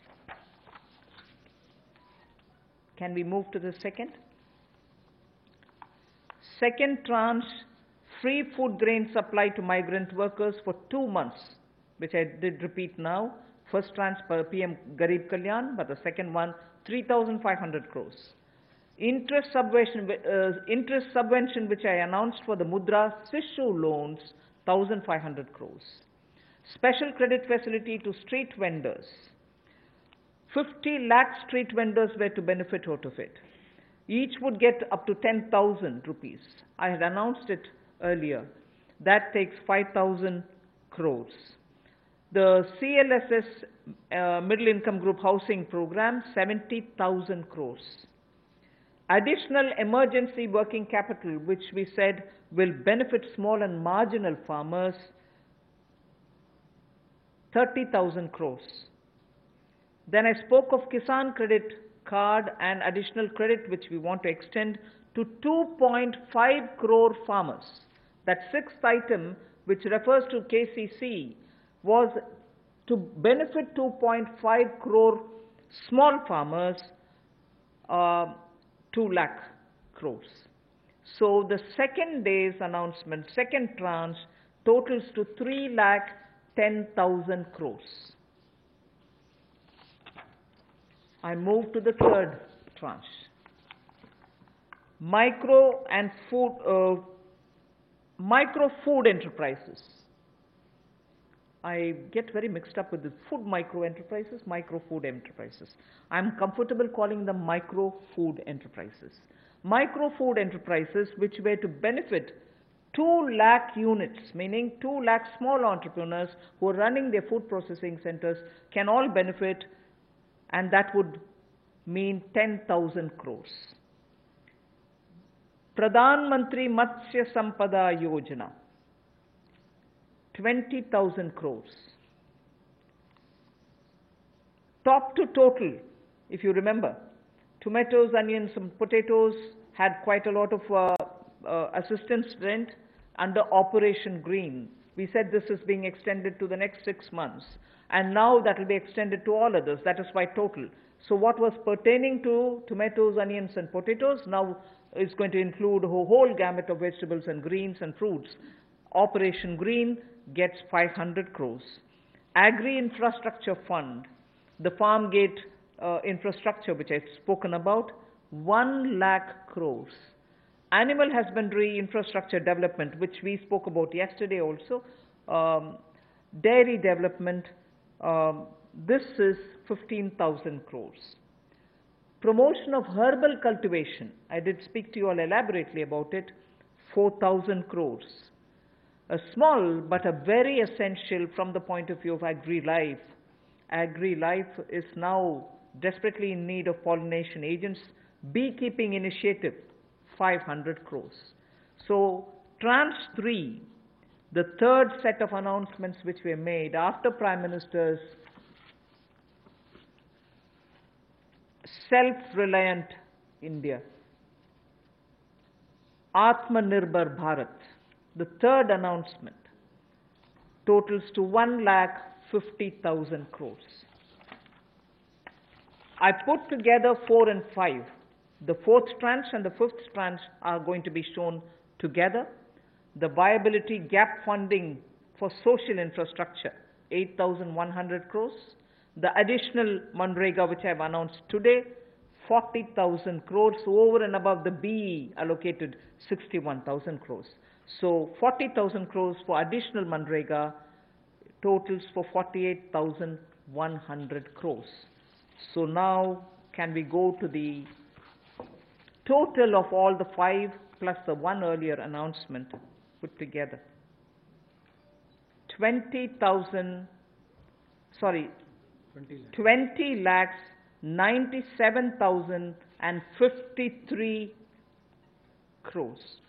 Can we move to the second? Second tranche, free food grain supply to migrant workers for 2 months, which I did repeat now. First tranche per PM Garib Kalyan, but the second one, 3,500 crores. Interest subvention which I announced for the Mudra Sishu loans, 1,500 crores. Special credit facility to street vendors. 50 lakh street vendors were to benefit out of it. Each would get up to 10,000 rupees. I had announced it earlier. That takes 5,000 crores. The CLSS Middle Income Group Housing Program, 70,000 crores. Additional emergency working capital, which we said will benefit small and marginal farmers, 30,000 crores. Then I spoke of Kisan Credit Card and additional credit which we want to extend to 2.5 crore farmers. That sixth item, which refers to KCC, was to benefit 2.5 crore small farmers, 2 lakh crores. So the second day's announcement, second tranche, totals to 3,10,000 crores. I move to the third tranche. Micro food enterprises. I get very mixed up with the food micro enterprises, micro food enterprises. I'm comfortable calling them micro food enterprises. Micro food enterprises which were to benefit 2 lakh units, meaning 2 lakh small entrepreneurs who are running their food processing centers can all benefit, and that would mean 10,000 crores. Pradhan Mantri Matsya Sampada Yojana, 20,000 crores. Top to total, if you remember, tomatoes, onions, and potatoes had quite a lot of assistance rent under Operation Green. We said this is being extended to the next 6 months. And now that will be extended to all others. That is why total So what was pertaining to tomatoes, onions and potatoes now is going to include a whole gamut of vegetables and greens and fruits. Operation Green gets 500 crores. Agri-infrastructure fund, the farm gate infrastructure which I've spoken about, 1 lakh crores. Animal husbandry infrastructure development, which we spoke about yesterday also, dairy development, this is 15,000 crores. Promotion of herbal cultivation, I did speak to you all elaborately about it, 4,000 crores. A small but a very essential from the point of view of agri-life. Agri-life is now desperately in need of pollination agents. Beekeeping initiative, 500 crores. So Tranche 3, the third set of announcements which were made after Prime Minister's self-reliant India, Atmanirbhar Bharat, the third announcement, totals to 1,50,000 crores. I put together 4 and 5. The fourth tranche and the fifth tranche are going to be shown together. The viability gap funding for social infrastructure, 8,100 crores. The additional Manrega which I have announced today, 40,000 crores over and above the BE allocated 61,000 crores. So 40,000 crores for additional Manrega totals for 48,100 crores. So now can we go to the total of all the 5 plus the one earlier announcement put together? 20 lakhs 97,053 crores.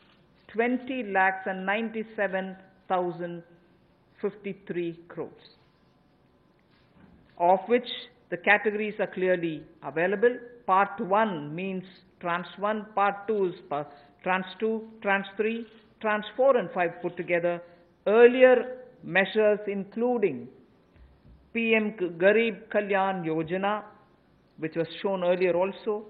20 lakhs and 97,053 crores, of which the categories are clearly available. Part 1 means Tranche 1, Part 2 is Tranche 2, Tranche 3, Tranche 4 and 5 put together. Earlier measures including PM Garib Kalyan Yojana, which was shown earlier also.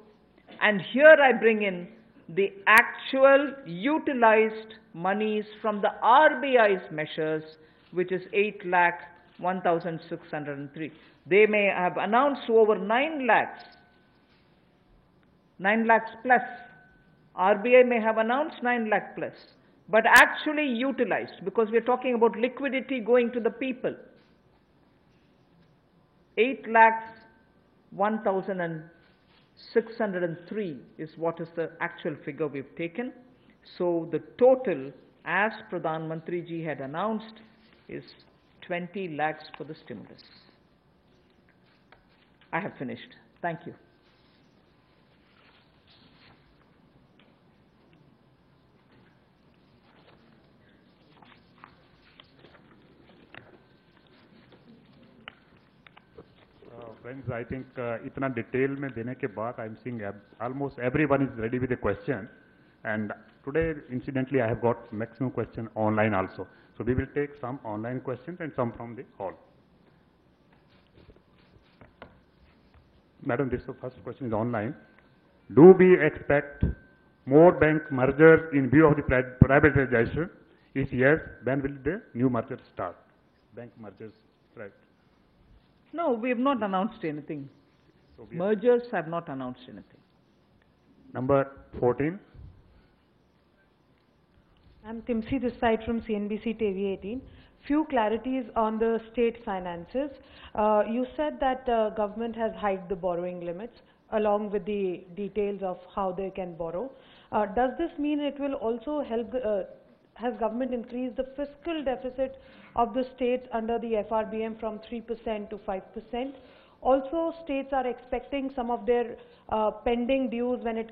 And here I bring in the actual utilized monies from the RBI's measures, which is 8,01,603. They may have announced over 9 lakhs plus. RBI may have announced 9 lakh plus, but actually utilized, because we are talking about liquidity going to the people. 8,01,603 is what is the actual figure we've taken. So the total, as Pradhan Mantri ji had announced, is 20 lakhs for the stimulus. I have finished. Thank you. Friends, I think इतना detail में देने के बाद I am seeing almost everyone is ready with a question, and today incidentally I have got maximum question online also. So we will take some online questions and some from the hall. Madam, this first question is online. Do we expect more bank mergers in view of the privatization? If yes, when will the new mergers start? Bank mergers, right? No, we have not announced anything. So Mergers have not announced anything. Number 14. I'm Timsi this side from CNBC TV 18. Few clarities on the state finances. You said that government has hiked the borrowing limits along with the details of how they can borrow. Does this mean it will also help, has government increased the fiscal deficit of the states under the FRBM from 3% to 5%? Also, states are expecting some of their pending dues when it